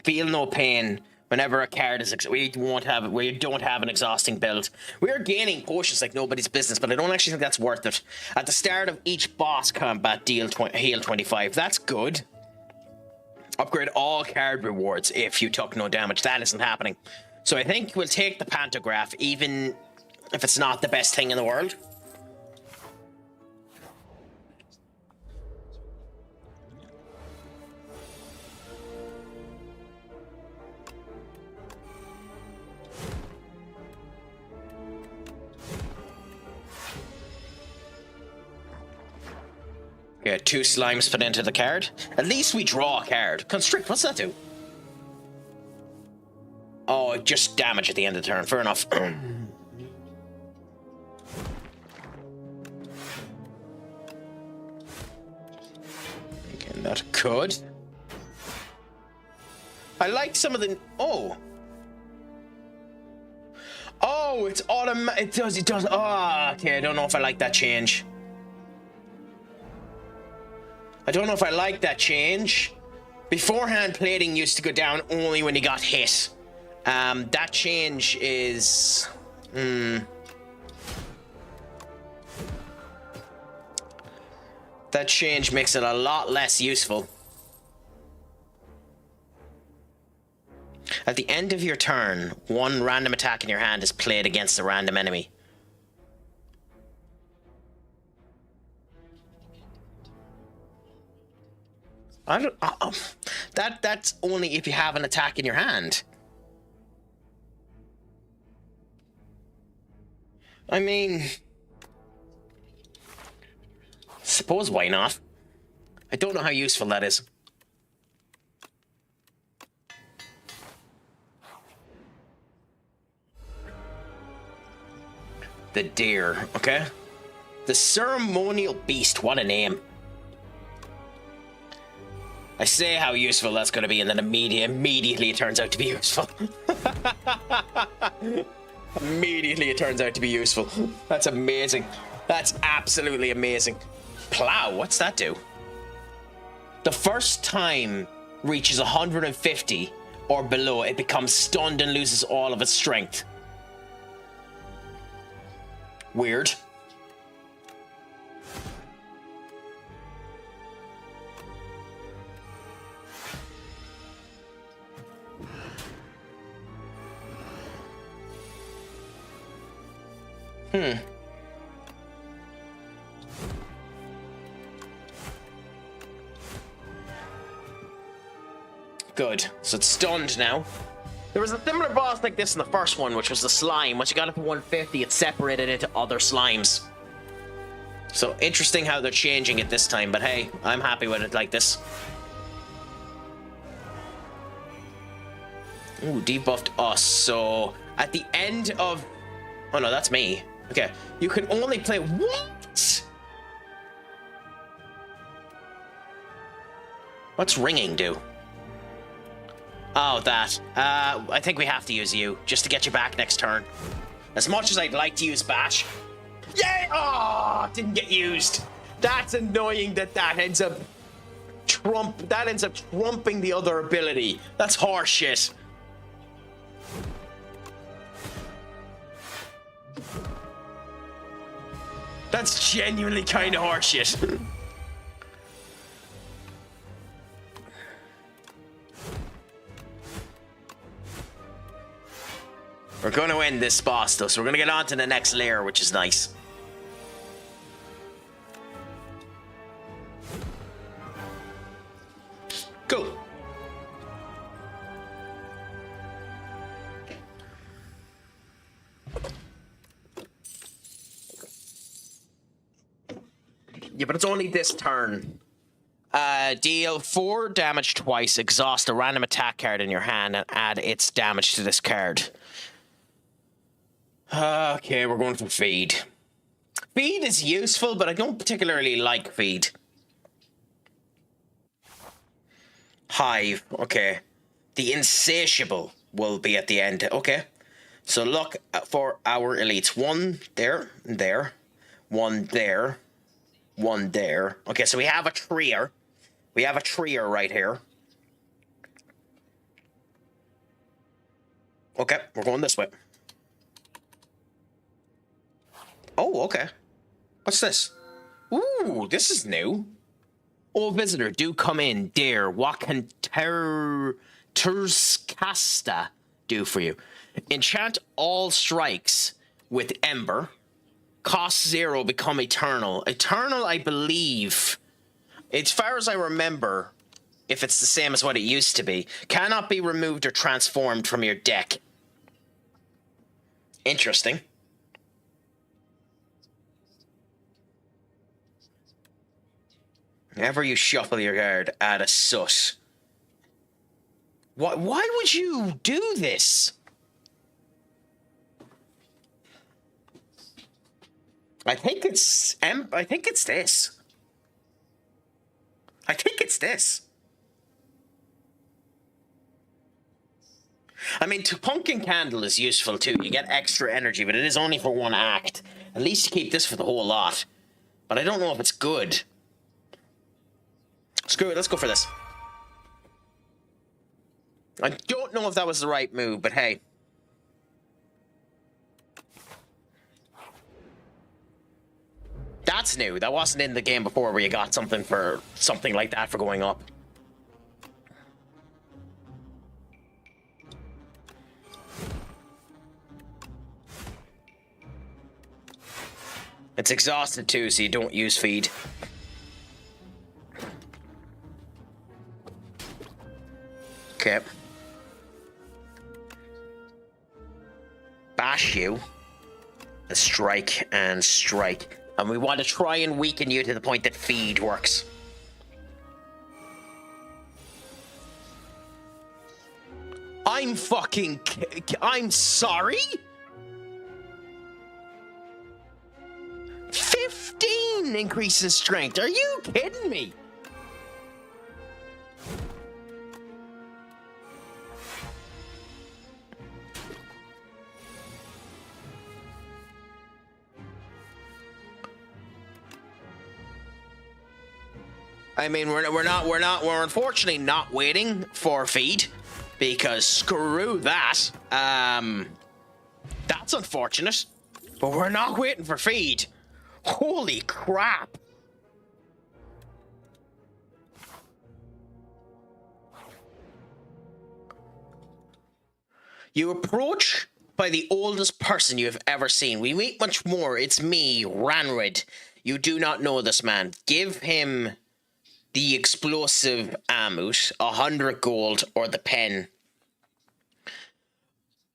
Feel no pain whenever a card is we don't have an exhausting build. We are gaining potions like nobody's business, but I don't actually think that's worth it. At the start of each boss combat, heal 25. That's good. Upgrade all card rewards if you took no damage. That isn't happening. So I think we'll take the pantograph, even if it's not the best thing in the world. Yeah, 2 slimes put into the card. At least we draw a card. Constrict, what's that do? Oh, just damage at the end of the turn. Fair enough. Okay, that could. I like some of the... Oh, it's automatic. It does. Oh, okay, I don't know if I like that change. I don't know if I like that change. Beforehand, plating used to go down only when he got hit. That change is... That change makes it a lot less useful. At the end of your turn, one random attack in your hand is played against a random enemy. I don't. That's only if you have an attack in your hand. I mean, suppose why not? I don't know how useful that is. The deer, okay? The ceremonial beast, what a name. I say how useful that's going to be, and then immediately it turns out to be useful. Immediately it turns out to be useful. That's amazing. That's absolutely amazing. Plow, what's that do? The first time reaches 150 or below, it becomes stunned and loses all of its strength. Weird. Good. So it's stunned now. There was a similar boss like this in the first one, which was the slime. Once you got up to 150, it separated into other slimes. So interesting how they're changing it this time, but hey, I'm happy with it like this. Ooh, debuffed us. So at the end of... Oh no, that's me. Okay, you can only play... What? What's ringing do? Oh, that. I think we have to use you, just to get you back next turn. As much as I'd like to use Bash. Yay! Oh, didn't get used. That's annoying that ends up... That ends up trumping the other ability. That's horseshit. That's genuinely kind of horseshit. We're going to end this boss, though, so we're going to get on to the next layer, which is nice. Cool. Yeah, but it's only this turn. Deal 4 damage twice. Exhaust a random attack card in your hand and add its damage to this card. Okay, we're going for feed. Feed is useful, but I don't particularly like feed. Hive, okay. The Insatiable will be at the end. Okay. So look for our elites. One there, there. One there. One there. Okay, so we have a trier. We have a trier right here. Okay, we're going this way. Oh, okay. What's this? Ooh, this is new. Oh, visitor, do come in, dear. What can Turskasta do for you? Enchant all strikes with Ember. Cost 0, become eternal. Eternal, I believe, as far as I remember, if it's the same as what it used to be, cannot be removed or transformed from your deck. Interesting. Whenever you shuffle your card, add a soot. Why would you do this? I think it's this. I think it's this. I mean, Pumpkin Candle is useful too. You get extra energy, but it is only for one act. At least you keep this for the whole lot. But I don't know if it's good. Screw it, let's go for this. I don't know if that was the right move, but hey. That's new. That wasn't in the game before where you got something like that for going up. It's exhausted too, so you don't use feed. Okay. Bash you. And strike and strike. And we want to try and weaken you to the point that feed works. I'm sorry? 15 increase in strength. Are you kidding me? I mean, we're unfortunately not waiting for feed, because screw that. That's unfortunate, but we're not waiting for feed. Holy crap. You approach by the oldest person you have ever seen. We meet much more. It's me, Ranrid. You do not know this man. Give him the explosive Amut, 100 gold, or the pen.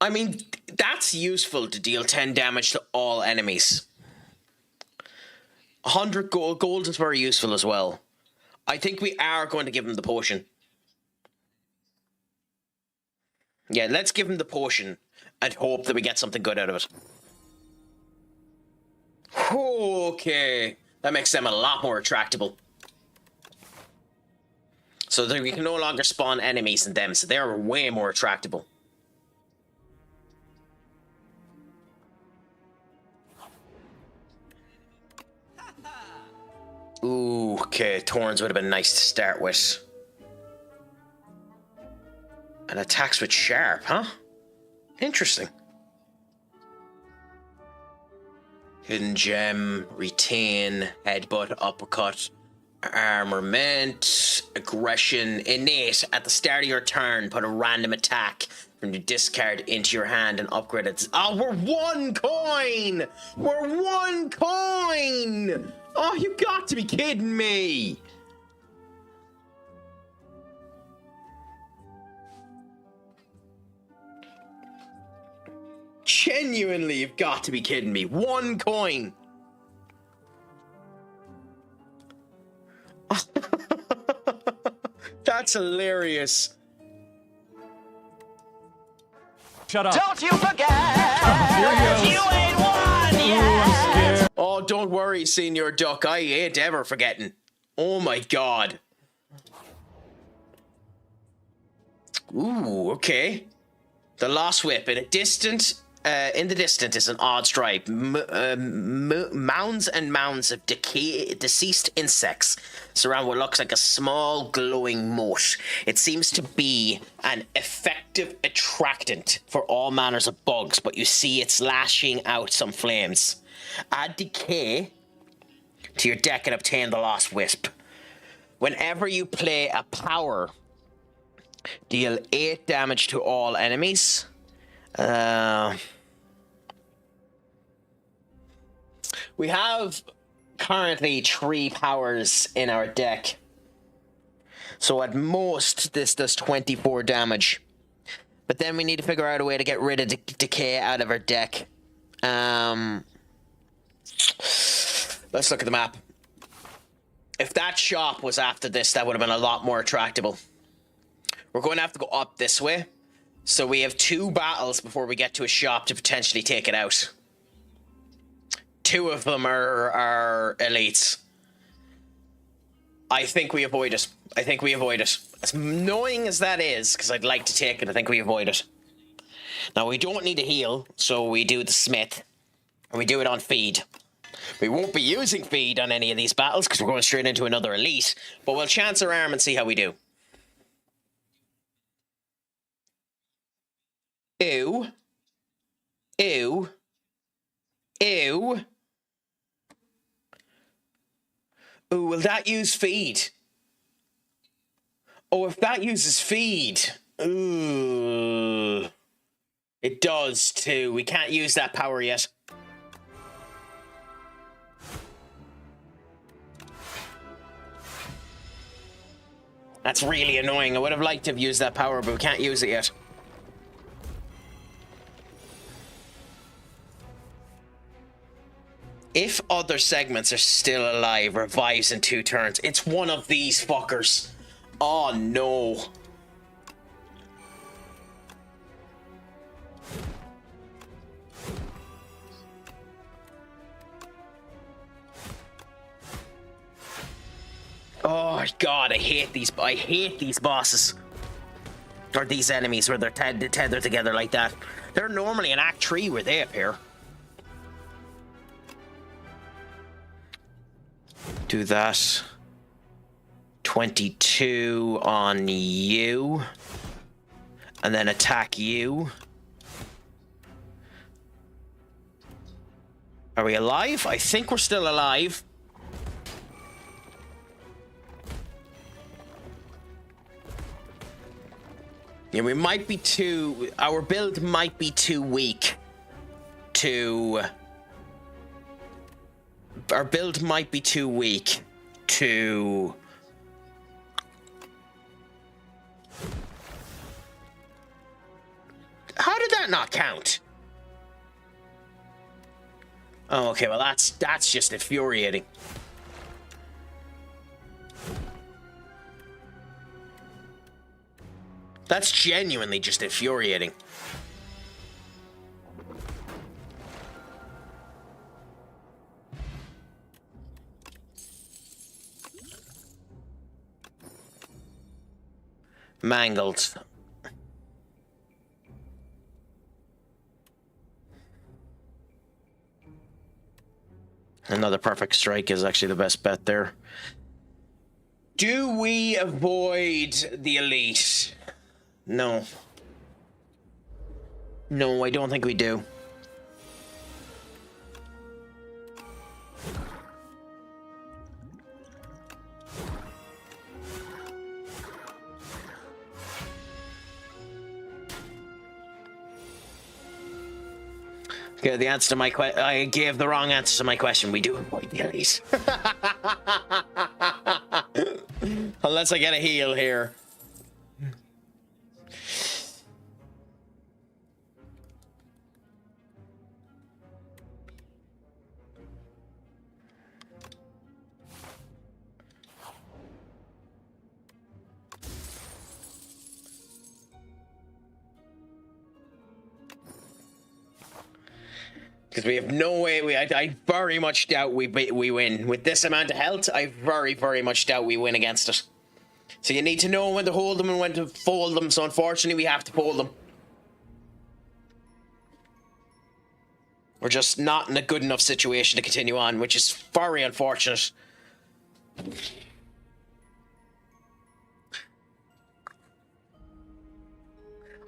I mean, that's useful to deal 10 damage to all enemies. 100 gold. Gold is very useful as well. I think we are going to give him the potion. Yeah, let's give him the potion and hope that we get something good out of it. Okay. That makes them a lot more attractable. So that we can no longer spawn enemies in them, so they're way more attractable. Ooh, okay, Thorns would have been nice to start with. And attacks with Sharp, huh? Interesting. Hidden Gem, Retain, Headbutt, Uppercut, Armament, Aggression, Innate. At the start of your turn, put a random attack from your discard into your hand and upgrade it. Oh, we're 1 coin! We're 1 coin! Oh, you got to be kidding me! Genuinely, you've got to be kidding me. 1 coin! That's hilarious. Shut up. Don't you forget, you ain't won yet. Oh, don't worry, Senior Duck. I ain't ever forgetting. Oh my god. Ooh, okay. The Lost Whip. In the distance is an odd stripe. Mounds and mounds of deceased insects surround what looks like a small glowing moat. It seems to be an effective attractant for all manners of bugs, but you see it's lashing out some flames. Add decay to your deck and obtain the Lost Wisp. Whenever you play a power, deal 8 damage to all enemies. We have currently 3 powers in our deck. So at most, this does 24 damage. But then we need to figure out a way to get rid of decay out of our deck. Let's look at the map. If that shop was after this, that would have been a lot more attractable. We're going to have to go up this way. So we have 2 battles before we get to a shop to potentially take it out. 2 of them are elites. I think we avoid it. As annoying as that is, because I'd like to take it, I think we avoid it. Now, we don't need a heal, so we do the Smith. And we do it on feed. We won't be using feed on any of these battles, because we're going straight into another elite. But we'll chance our arm and see how we do. Ew. Ew. Ew. Ooh, will that use feed? Oh, if that uses feed. Ooh. It does too. We can't use that power yet. That's really annoying. I would have liked to have used that power, but we can't use it yet. If other segments are still alive, revives in 2 turns. It's one of these fuckers. Oh no. Oh god, I hate these bosses. Or these enemies where they're tethered together like that. They're normally in Act 3 where they appear. Do that. 22 on you. And then attack you. Are we alive? I think we're still alive. Yeah, we might be too... Our build might be too weak to... Our build might be too weak to... How did that not count? Oh, okay, well that's just infuriating. That's genuinely just infuriating. Mangled. Another perfect strike is actually the best bet there. Do we avoid the elite? No. No, I don't think we do. Okay, the answer to my question... I gave the wrong answer to my question. We do avoid the elite. Unless I get a heal here. Because we have no way. I very much doubt we win. With this amount of health, I very, very much doubt we win against it. So you need to know when to hold them and when to fold them. So unfortunately, we have to fold them. We're just not in a good enough situation to continue on, which is very unfortunate.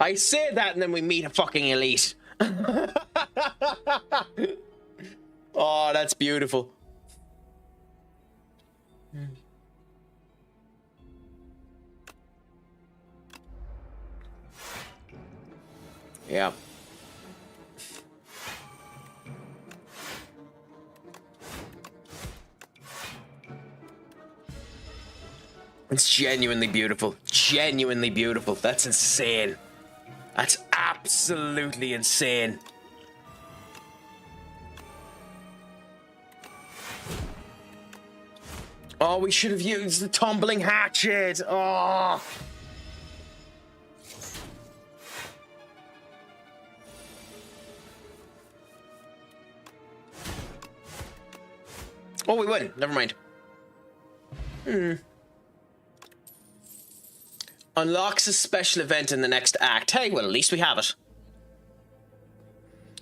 I say that and then we meet a fucking elite. Oh, that's beautiful. Yeah. It's genuinely beautiful. Genuinely beautiful. That's insane. That's absolutely insane. Oh, we should have used the tumbling hatchet. Oh. Oh, we wouldn't. Never mind. Unlocks a special event in the next act. Hey, well, at least we have it.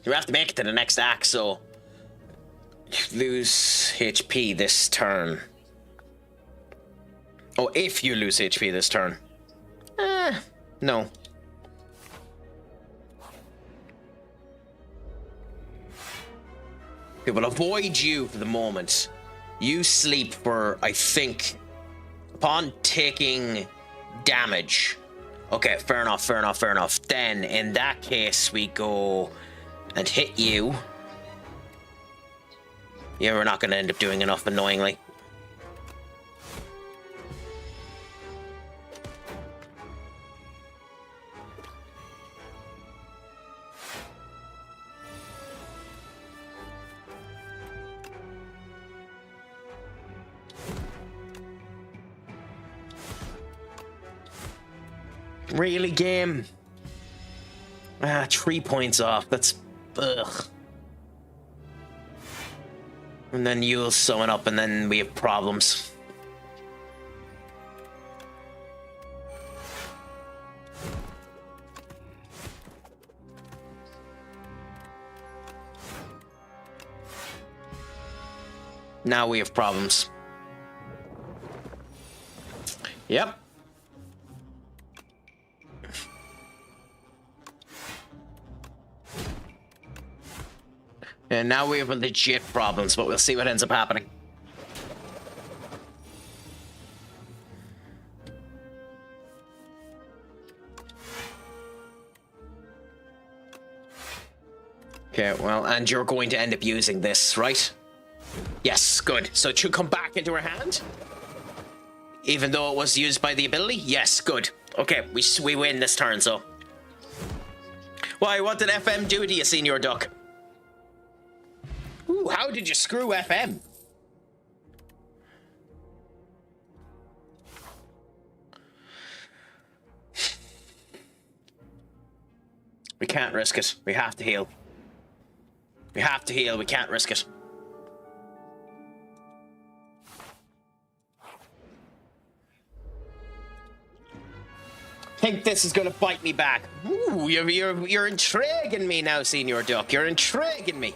You have to make it to the next act, so... Lose HP this turn. Oh, if you lose HP this turn. No. Okay, we'll avoid you for the moment. You sleep for, I think, upon taking damage. Okay, fair enough, fair enough, fair enough. Then, in that case, we go and hit you. Yeah, we're not going to end up doing enough, annoyingly. Really, game? 3 points off. That's... ugh. And then you'll summon up and then we have problems. Now we have problems. Yep. And now we have legit problems, but we'll see what ends up happening. Okay, well, and you're going to end up using this, right? Yes, good. So it should come back into her hand? Even though it was used by the ability? Yes, good. Okay, we win this turn, so. Why, what did FM do to you, Senior Duck? Ooh, how did you screw FM? We can't risk it. We have to heal. We have to heal. We can't risk it. I think this is going to bite me back. Ooh, you're intriguing me now, Senior Duck. You're intriguing me.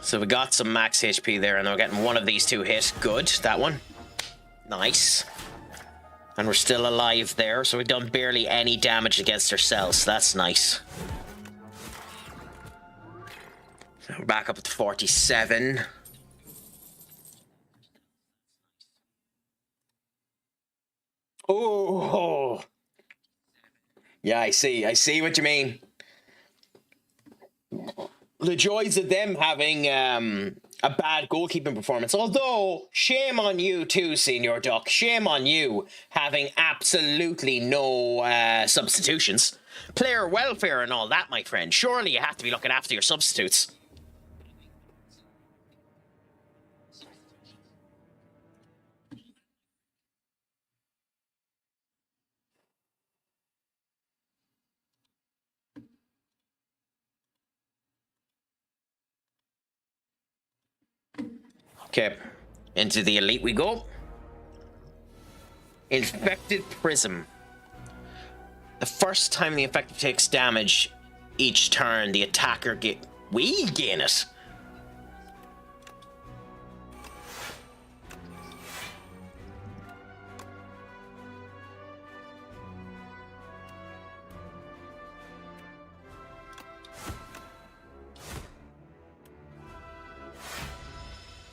So we got some max HP there, and we're getting one of these two hit. Good, that one. Nice. And we're still alive there, so we've done barely any damage against ourselves. That's nice. So we're back up at 47. Oh! Yeah, I see what you mean. The joys of them having a bad goalkeeping performance. Although, shame on you too, Senior Duck. Shame on you having absolutely no substitutions. Player welfare and all that, my friend. Surely you have to be looking after your substitutes. Okay, into the elite we go. Infected Prism. The first time the infected takes damage each turn, the attacker we gain it.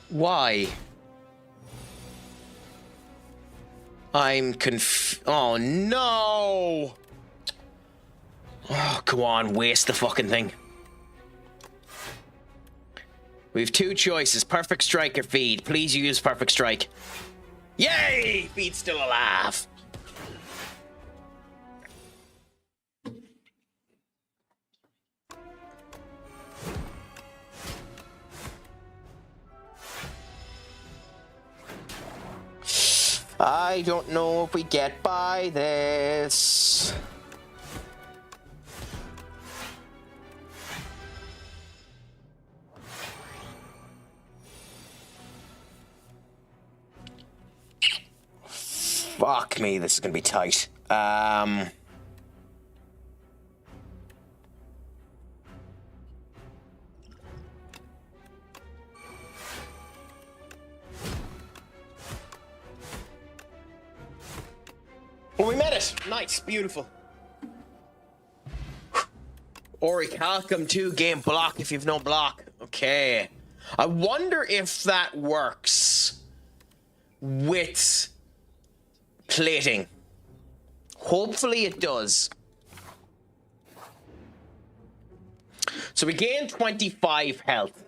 Why? I'm oh no! Oh, come on, waste the fucking thing. We have two choices, Perfect Strike or Feed. Please use Perfect Strike. Yay! Feed's still alive. I don't know if we get by this. Fuck me, this is gonna be tight. Well, we made it. Nice, beautiful. Orichalcum 2 game block if you've no block. Okay. I wonder if that works with plating. Hopefully it does. So we gain 25 health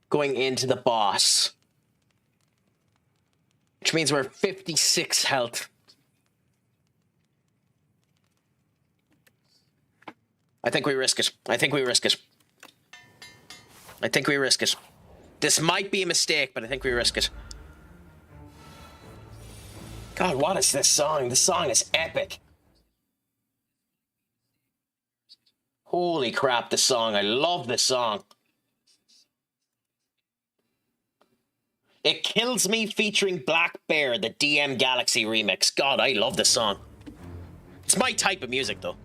going into the boss, which means we're 56 health. I think we risk it. I think we risk it. I think we risk it. This might be a mistake, but I think we risk it. God, what is this song? This song is epic. Holy crap, this song. I love this song. It Kills Me featuring Black Bear, the DM Galaxy remix. God, I love this song. It's my type of music, though.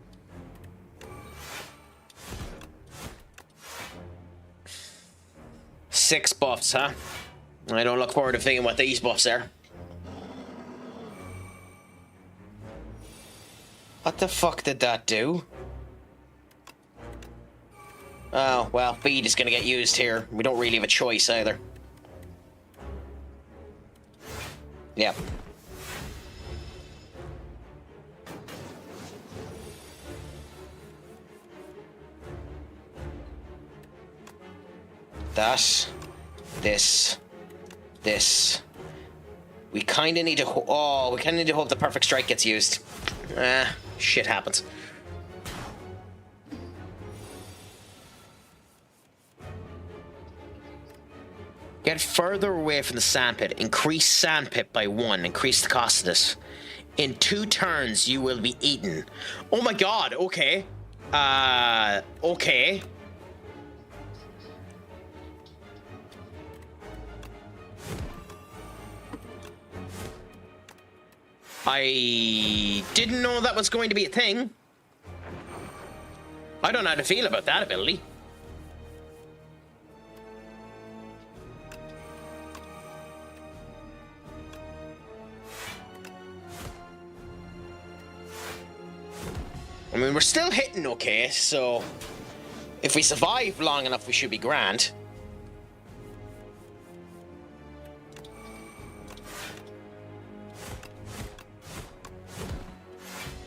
Six buffs, huh? I don't look forward to thinking what these buffs are. What the fuck did that do? Oh, well, feed is gonna get used here. We don't really have a choice either. Yeah. That, this. We kind of need to. Oh, we kind of need to hope the perfect strike gets used. Shit happens. Get further away from the sandpit. Increase sandpit by 1. Increase the cost of this. In 2 turns, you will be eaten. Oh my god. Okay. Okay. I didn't know that was going to be a thing. I don't know how to feel about that ability. I mean, we're still hitting okay, so if we survive long enough, we should be grand.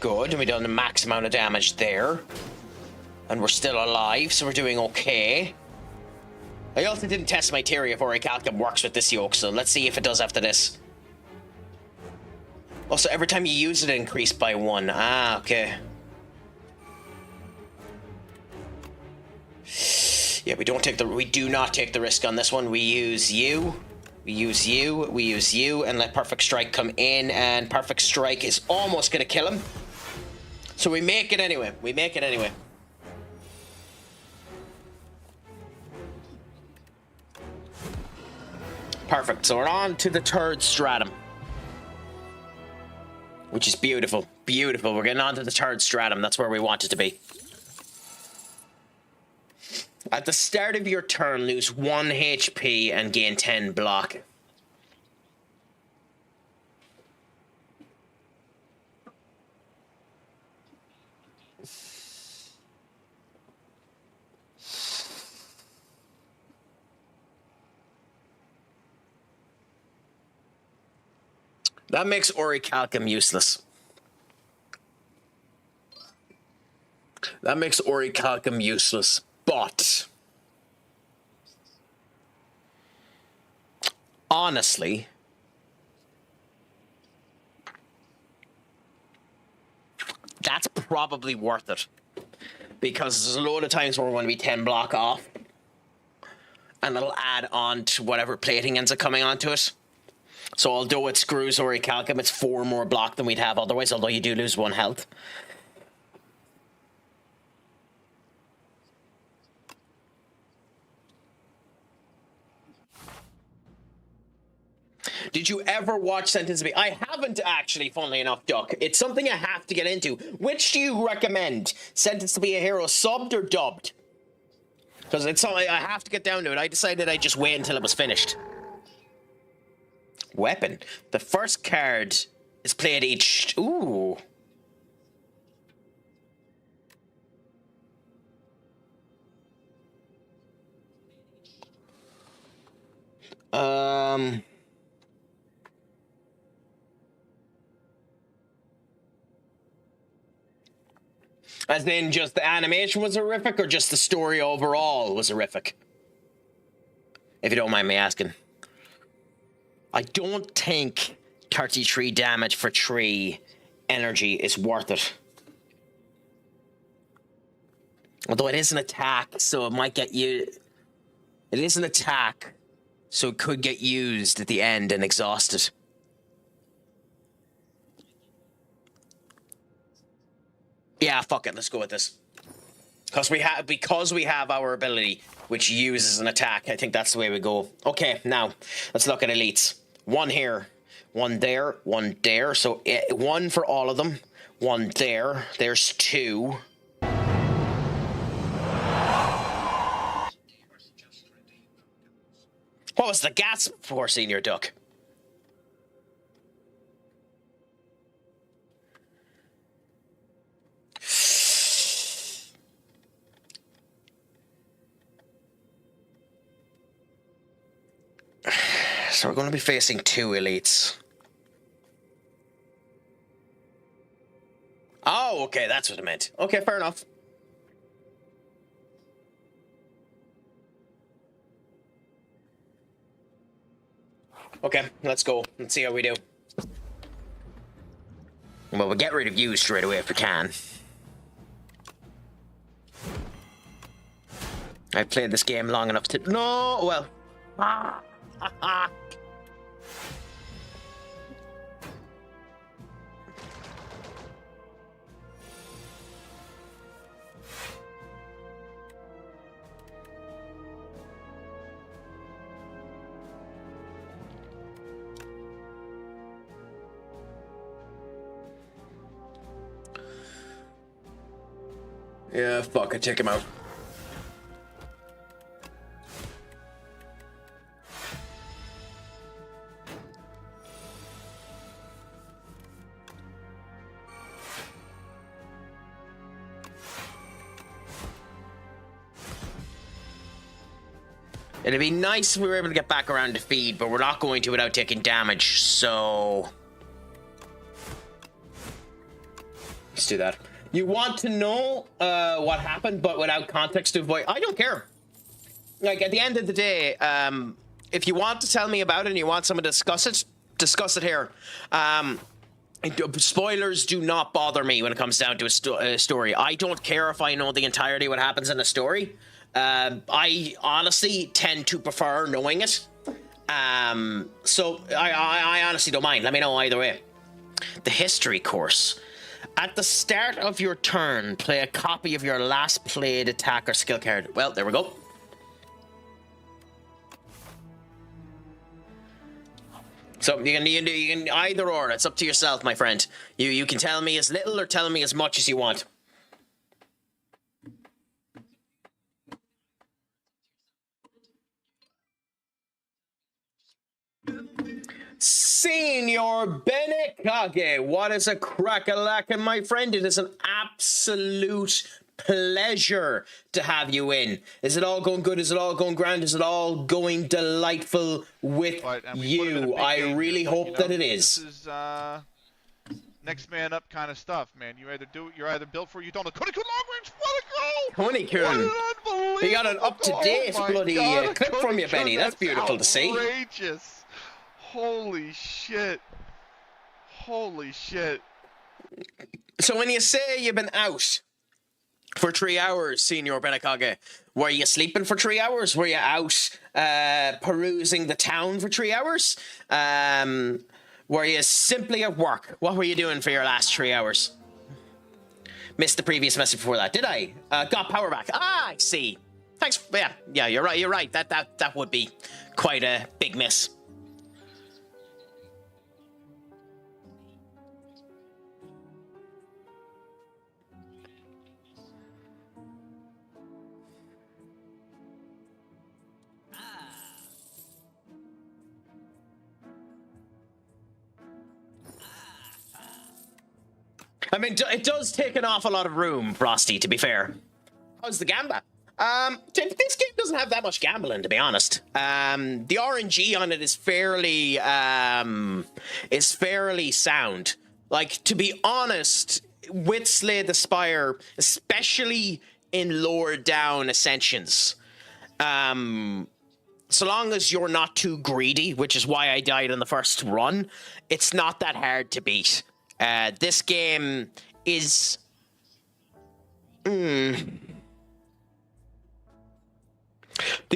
Good, and we've done the max amount of damage there. And we're still alive, so we're doing okay. I also didn't test my theory if Orichalcum works with this yoke, so let's see if it does after this. Also, every time you use it, it increased by 1. Ah, okay. Yeah, we do not take the risk on this one. We use you. We use you. We use you, and let Perfect Strike come in, and Perfect Strike is almost gonna kill him. So we make it anyway. We make it anyway. Perfect. So we're on to the 3rd stratum, which is beautiful. Beautiful. We're getting on to the 3rd stratum. That's where we want it to be. At the start of your turn, lose 1 HP and gain 10 block. That makes Orichalcum useless. That makes Orichalcum useless. But honestly, that's probably worth it, because there's a load of times where we're going to be 10 block off, and it'll add on to whatever plating ends up coming onto it. So although it screws Orichalcum, it's 4 more block than we'd have otherwise, although you do lose 1 health. Did you ever watch Sentence to Be? I haven't actually, funnily enough, Duck. It's something I have to get into. Which do you recommend? Sentence to Be a Hero, subbed or dubbed? Because it's something I have to get down to it. I decided I'd just wait until it was finished. Weapon. The first card is played each... Ooh. As in just the animation was horrific, or just the story overall was horrific? If you don't mind me asking. I don't think 33 damage for 3 energy is worth it. Although it is an attack, so it might get you... It is an attack, so it could get used at the end and exhausted. Yeah, fuck it, let's go with this. Because we have our ability, which uses an attack, I think that's the way we go. Okay, now, let's look at elites. 1 here, 1 there, 1 there. So 1 for all of them. 1 there. There's 2. What was the gasp for, Senior Duck? So we're going to be facing 2 elites. Oh, okay, that's what it meant. Okay, fair enough. Okay, let's go. Let's see how we do. Well, we'll get rid of you straight away if we can. I've played this game long enough to... No, well... Yeah, fuck it, take him out. It'd be nice if we were able to get back around to feed, but we're not going to without taking damage, so... Let's do that. You want to know what happened, but without context to avoid... I don't care. like, at the end of the day, if you want to tell me about it and you want someone to discuss it here. Spoilers do not bother me when it comes down to a story. I don't care if I know the entirety of what happens in a story. I honestly tend to prefer knowing it. So I honestly don't mind. Let me know either way. The history course. At the start of your turn, play a copy of your last played attack or skill card. Well, there we go. So you can either or. It's up to yourself, my friend. You can tell me as little or tell me as much as you want. Senior Benekage, what is a crack-a-lackin', my friend? It is an absolute pleasure to have you in. Is it all going good? Is it all going grand? Is it all going delightful with you? I really hope that it is. This is next man up kind of stuff, man. You either do it, you're either built for it, you don't. 22 long range, what a goal! 20 You got an up-to-date bloody clip from you, Benny. That's beautiful to see. Outrageous. Holy shit. Holy shit. So when you say you've been out for 3 hours, Senior Benekage, were you sleeping for 3 hours? Were you out perusing the town for 3 hours? Were you simply at work? What were you doing for your last 3 hours? Missed the previous message before that, did I? Got power back. Ah, I see. Thanks. Yeah, you're right. You're right. That would be quite a big miss. I mean, it does take an awful lot of room, Frosty, to be fair. How's the gamba? This game doesn't have that much gambling, to be honest. The RNG on it is fairly sound. Like, to be honest, with Slay the Spire, especially in lower down ascensions, so long as you're not too greedy, which is why I died in the first run, it's not that hard to beat. This game is... The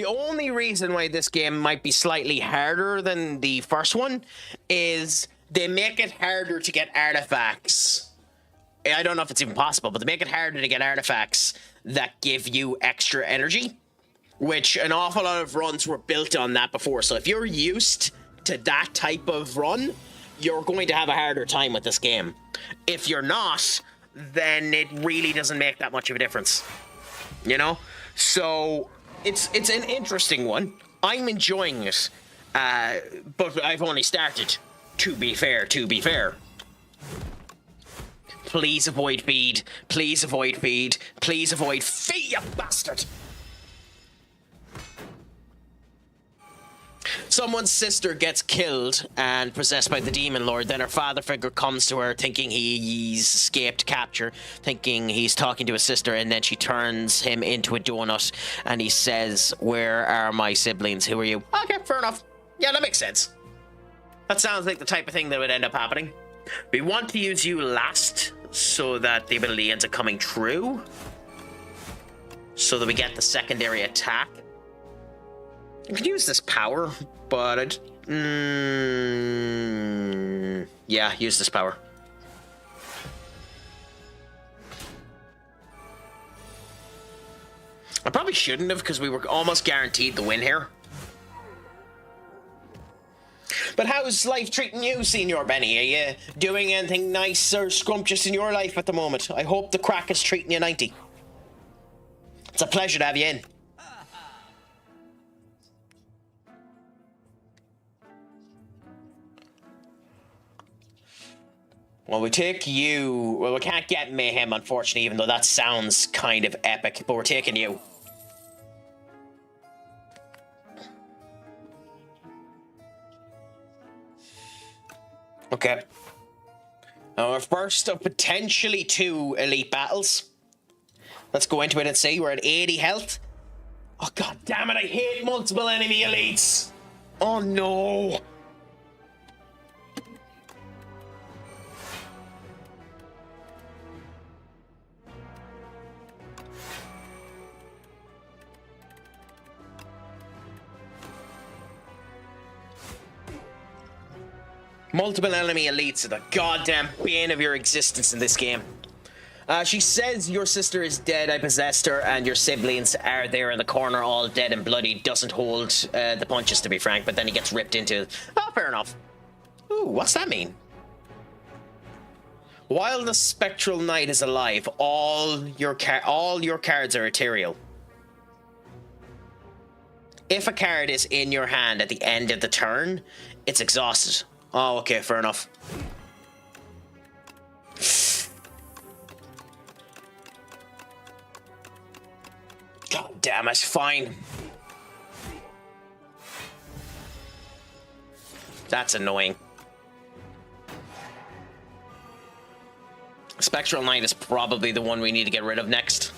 only reason why this game might be slightly harder than the first one is they make it harder to get artifacts. I don't know if it's even possible, but they make it harder to get artifacts that give you extra energy, which an awful lot of runs were built on that before. So if you're used to that type of run, you're going to have a harder time with this game. If you're not, then it really doesn't make that much of a difference. You know? So it's an interesting one. I'm enjoying it. But I've only started, to be fair. Please avoid feed. Please avoid feed. Please avoid feed, you bastard! Someone's sister gets killed and possessed by the demon lord. Then her father figure comes to her thinking he's escaped capture, thinking he's talking to his sister, and then she turns him into a donut and he says, "Where are my siblings? Who are you?" Okay, fair enough. Yeah, that makes sense. That sounds like the type of thing that would end up happening. We want to use you last so that the ability ends up coming true, so that we get the secondary attack. I could use this power, but yeah, use this power. I probably shouldn't have, because we were almost guaranteed the win here. But how's life treating you, Senior Benny? Are you doing anything nice or scrumptious in your life at the moment? I hope the crack is treating you 90. It's a pleasure to have you in. Well, we take you... Well, we can't get Mayhem, unfortunately, even though that sounds kind of epic, but we're taking you. Okay. Our first of potentially 2 elite battles. Let's go into it and see. We're at 80 health. Oh, god damn it, I hate multiple enemy elites! Oh no! Multiple enemy elites are the goddamn bane of your existence in this game. She says your sister is dead, I possessed her, and your siblings are there in the corner all dead and bloody. Doesn't hold the punches, to be frank, but then he gets ripped into... Oh, fair enough. Ooh, what's that mean? While the Spectral Knight is alive, all your cards are ethereal. If a card is in your hand at the end of the turn, it's exhausted. Oh, okay, fair enough. God damn it, fine. That's annoying. Spectral Knight is probably the one we need to get rid of next.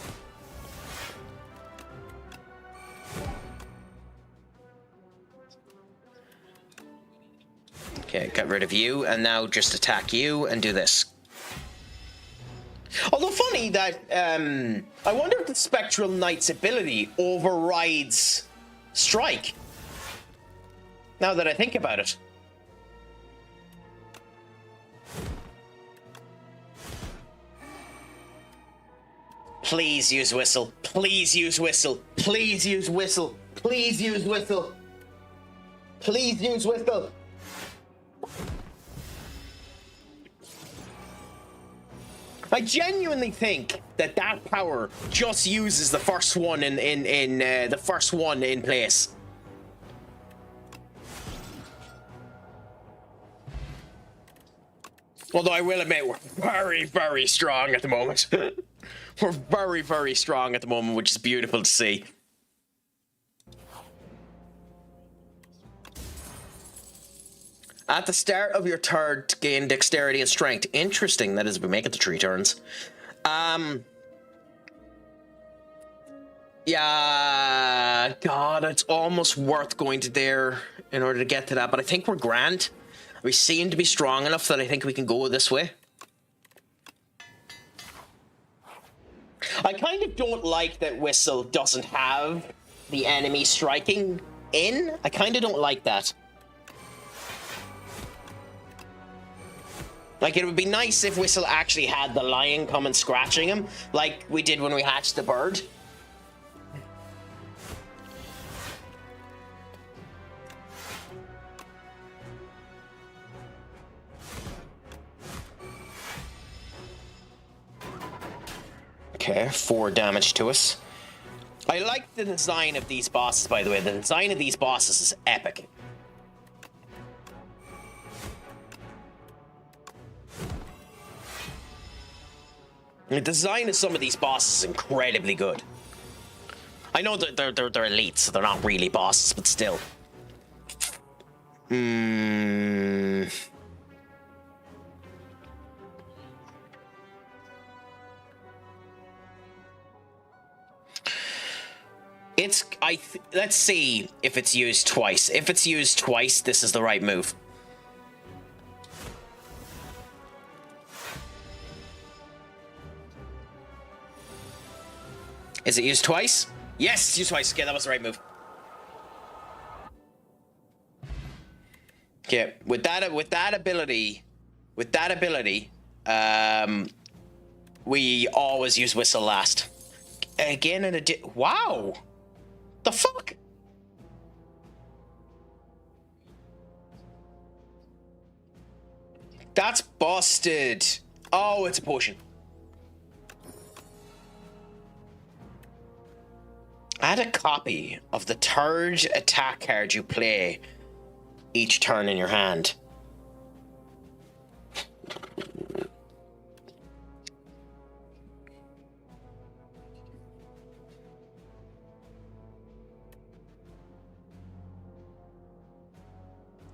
Okay, get rid of you, and now just attack you and do this. Although funny that, I wonder if the Spectral Knight's ability overrides Strike. Now that I think about it. Please use Whistle. Please use Whistle. Please use Whistle. Please use Whistle. Please use Whistle. I genuinely think that power just uses the first one in place. Although I will admit we're very, very strong at the moment. We're very, very strong at the moment, which is beautiful to see. At the start of your turn, gain dexterity and strength. Interesting. That is, if we make it to 3 turns. Yeah, God, it's almost worth going to there in order to get to that. But I think we're grand. We seem to be strong enough that I think we can go this way. I kind of don't like that Whistle doesn't have the enemy striking in. I kind of don't like that. Like, it would be nice if Whistle actually had the lion come and scratching him, like we did when we hatched the bird. Okay, 4 damage to us. I like the design of these bosses, by the way. The design of these bosses is epic. The design of some of these bosses is incredibly good. I know that they're elites, so they're not really bosses, but still. Let's see if it's used twice. If it's used twice, this is the right move. Is it used twice? Yes, it's used twice. Okay, that was the right move. Okay, with that ability, we always use Whistle last. Again, wow, the fuck? That's busted. Oh, it's a potion. Add a copy of the third attack card you play each turn in your hand.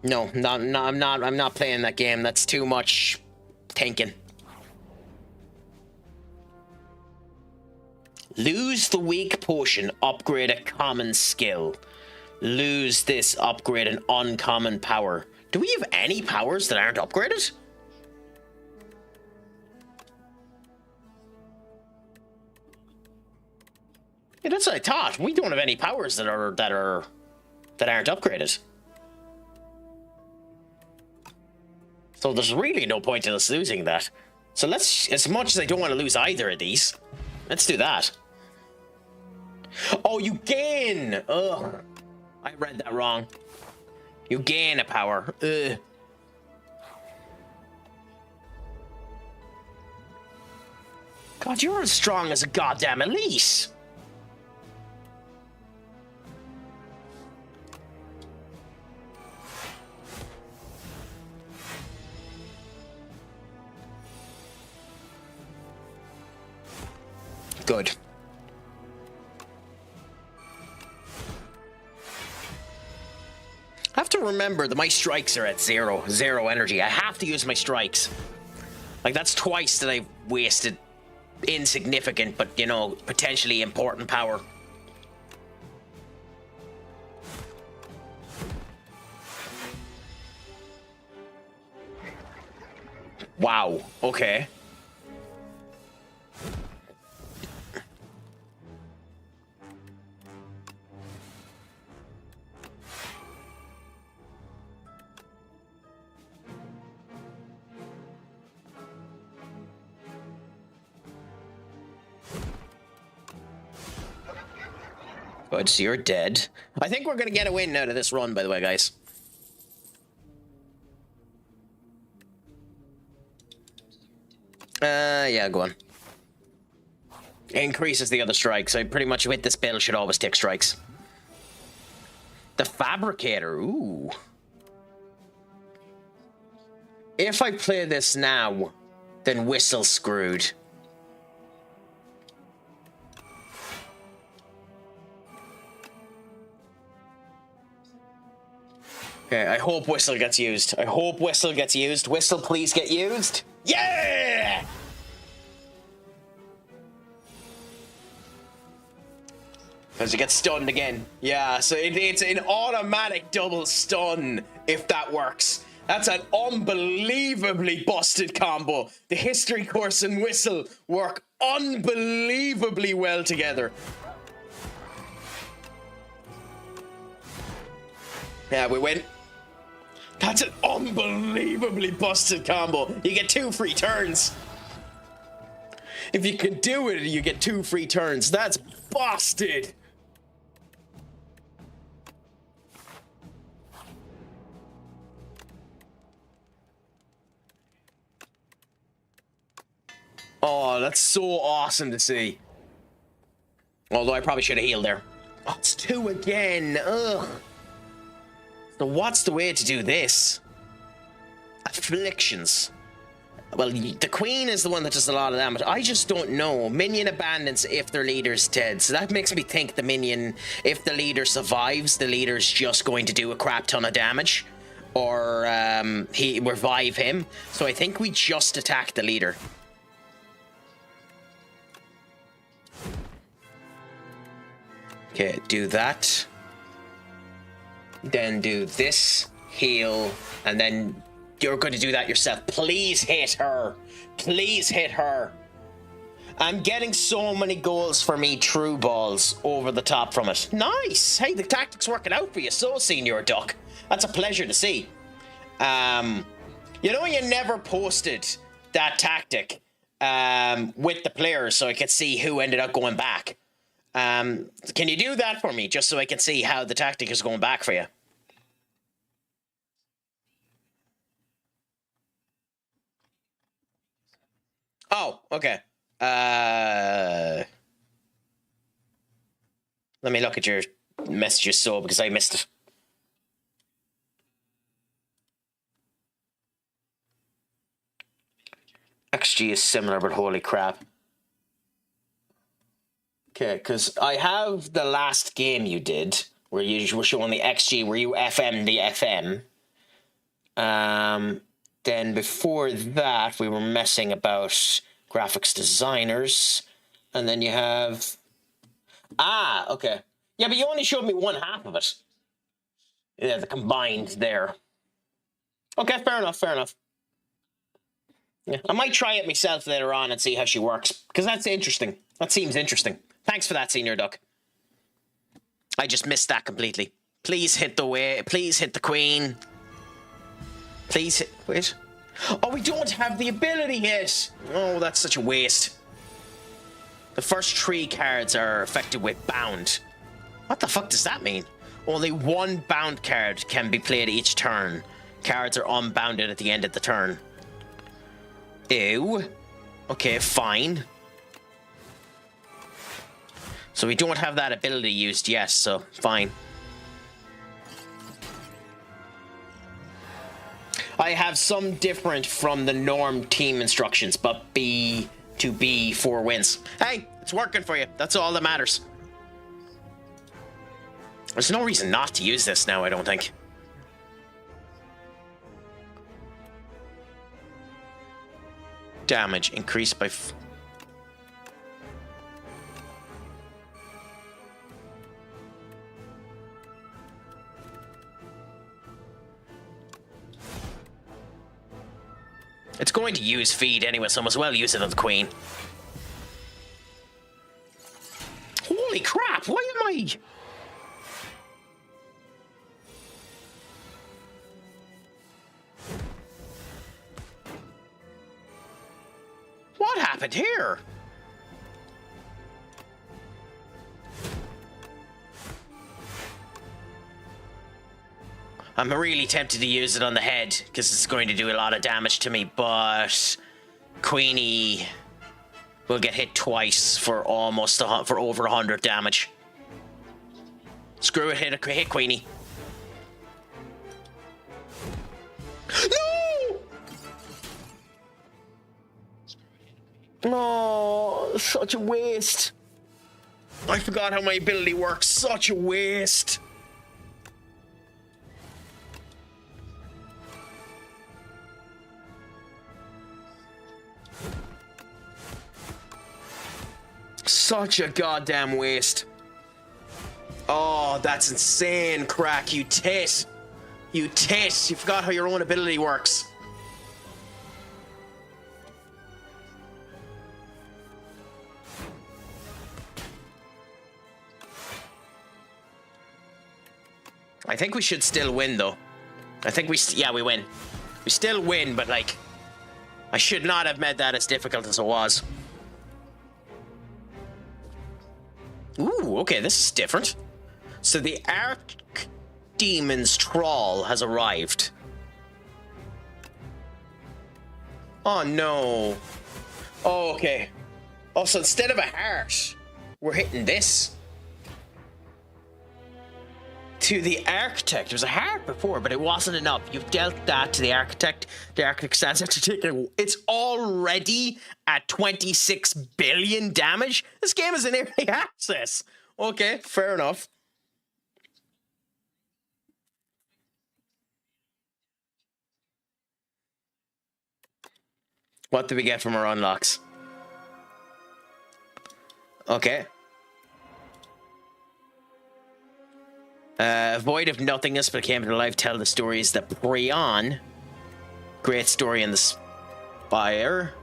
No, I'm not playing that game. That's too much thinking. Lose the weak potion, upgrade a common skill. Lose this, upgrade an uncommon power. Do we have any powers that aren't upgraded? Yeah, that's what I thought. We don't have any powers that aren't upgraded. So there's really no point in us losing that. So let's, as much as I don't want to lose either of these, let's do that. Oh, you gain! Ugh. I read that wrong. You gain a power. Ugh. God, you're as strong as a goddamn elite. Good. I have to remember that my strikes are at zero energy. I have to use my strikes. Like, that's twice that I've wasted insignificant, but, you know, potentially important power. Wow, okay. Good, so you're dead. I think we're gonna get a win out of this run, by the way, guys. Yeah, go on. Increases the other strikes. I pretty much with this build should always take strikes. The Fabricator, ooh. If I play this now, then Whistle's screwed. Okay, I hope Whistle gets used. I hope Whistle gets used. Whistle, please get used. Yeah! Because he gets stunned again. Yeah, so it's an automatic double stun if that works. That's an unbelievably busted combo. The History Course and Whistle work unbelievably well together. Yeah, we win. That's an unbelievably busted combo. You get 2 free turns. If you can do it, you get 2 free turns. That's busted. Oh, that's so awesome to see. Although I probably should have healed there. Oh, it's 2 again. Ugh. So what's the way to do this? Afflictions. Well, the Queen is the one that does a lot of damage. I just don't know. Minion abandons if their leader's dead. So that makes me think the minion, if the leader survives, the leader's just going to do a crap ton of damage. Or he revive him. So I think we just attack the leader. Okay, do that. Then do this, heal, and then you're going to do that yourself. Please hit her. Please hit her. I'm getting so many goals for me true balls over the top from it. Nice. Hey, the tactic's working out for you, so Senior Duck. That's a pleasure to see. You know, you never posted that tactic with the players so I could see who ended up going back. Can you do that for me, just so I can see how the tactic is going back for you? Oh, okay. Let me look at your messages, so because I missed it. XG is similar, but holy crap. Okay, because I have the last game you did, where you were showing the XG, where you FM'd the FM. Then before that, we were messing about graphics designers. And then you have Ah, okay. Yeah, but you only showed me one half of it. Yeah, the combined there. Okay, fair enough, fair enough. Yeah, I might try it myself later on and see how she works, because that's interesting. That seems interesting. Thanks for that, Senior Duck. I just missed that completely. Please hit please hit the queen. Please hit, wait. Oh, we don't have the ability yet. Oh, that's such a waste. The first 3 cards are affected with bound. What the fuck does that mean? Only 1 bound card can be played each turn. Cards are unbounded at the end of the turn. Ew. Okay, fine. So we don't have that ability used yet, so fine. I have some different from the norm team instructions, but B to B 4 wins. Hey, it's working for you. That's all that matters. There's no reason not to use this now, I don't think. Damage increased by... It's going to use feed anyway, so I might as well use it on the queen. Holy crap, why am I... What happened here? I'm really tempted to use it on the head because it's going to do a lot of damage to me, but Queenie will get hit twice for for over 100 damage. Screw it, hit Queenie. No! Oh, such a waste. I forgot how my ability works. Such a waste. Such a goddamn waste. Oh, that's insane, Craic. You tit. You tit. You forgot how your own ability works. I think we should still win, though. I think yeah, we win. We still win, but, like, I should not have made that as difficult as it was. Ooh, okay, this is different. So the Archdemon's Trawl has arrived. Oh, no. Oh, okay. Oh, so instead of a heart, we're hitting this. To the Architect. There was a heart before, but it wasn't enough. You've dealt that to the Architect. The Architect stands up to take it. It's already at 26 billion damage. This game is in early access. Okay, fair enough. What do we get from our unlocks? Okay. Void of Nothingness became to life. Tell the stories that prey on. Great story in the Spire.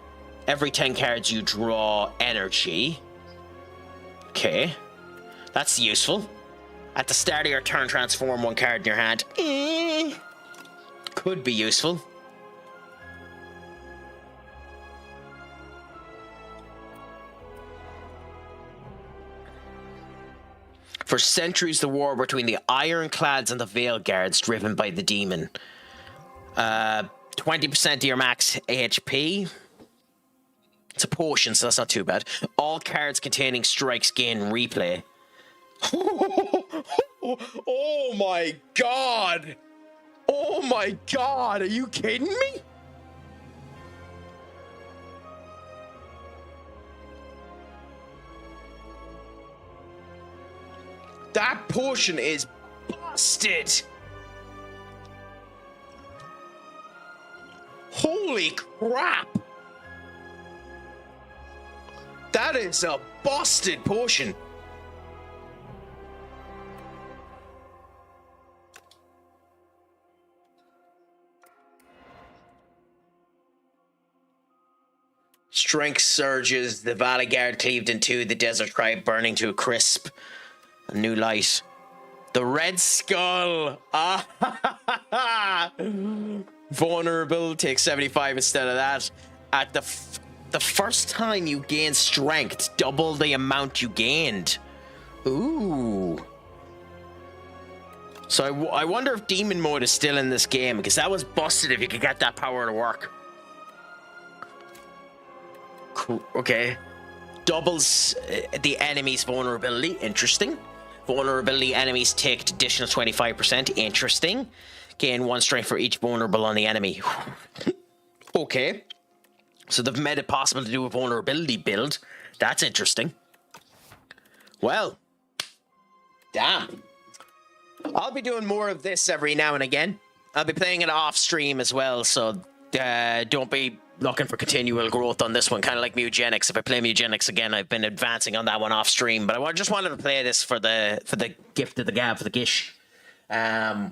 Every 10 cards you draw energy. Okay. That's useful. At the start of your turn, transform 1 card in your hand. Could be useful. For centuries, the war between the Ironclads and the Veil Guards, driven by the demon. 20% of your max HP. It's a potion, so that's not too bad. All cards containing strikes gain replay. Oh my god! Oh my god, are you kidding me? That potion is busted. Holy crap. That is a busted potion. Strength surges, the Valley Guard cleaved in two, the Desert Tribe burning to a crisp. A new light. The Red Skull. Vulnerable, take 75 instead of that. At the first time you gain strength, double the amount you gained. Ooh. So I wonder if demon mode is still in this game, because that was busted if you could get that power to work. Cool. Okay. Doubles the enemy's vulnerability. Interesting. Vulnerability enemies take additional 25%. Interesting. Gain 1 strength for each vulnerable on the enemy. Okay. So they've made it possible to do a vulnerability build. That's interesting. Well. Damn. I'll be doing more of this every now and again. I'll be playing it off stream as well, so don't be looking for continual growth on this one, kind of like Mutagenics. If I play Mutagenics again, I've been advancing on that one off stream, but I just wanted to play this for the gift of the gab, for the gish. As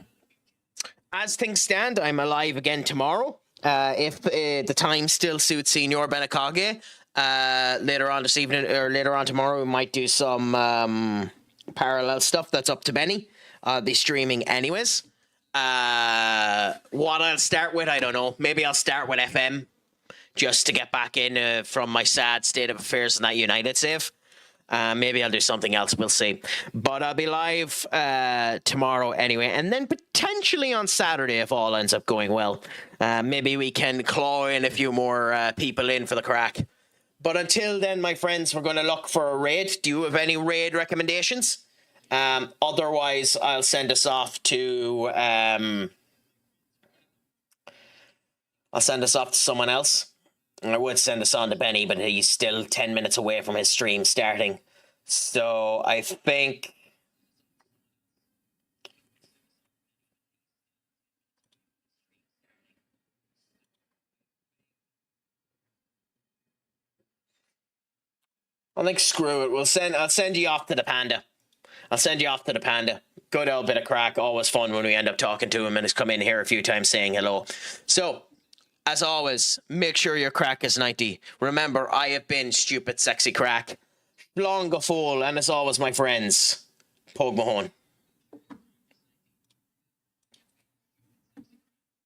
things stand, I'm alive again tomorrow. If the time still suits Senior Benakage, later on this evening or later on tomorrow, we might do some parallel stuff. That's up to Benny. I'll be streaming anyways. What I'll start with, I don't know. Maybe I'll start with FM just to get back in from my sad state of affairs in that United save. Maybe I'll do something else. We'll see. But I'll be live tomorrow anyway. And then potentially on Saturday, if all ends up going well. Maybe we can claw in a few more people in for the crack. But until then, my friends, we're going to look for a raid. Do you have any raid recommendations? Otherwise, I'll send us off to someone else. I would send us on to Benny, but he's still 10 minutes away from his stream starting. So I think screw it. I'll send you off to the Panda. Good old bit of crack. Always fun when we end up talking to him and he's come in here a few times saying hello. So, as always, make sure your crack is 90. Remember, I have been stupid, sexy crack. Long go full, and as always, my friends, Pogue Mahone.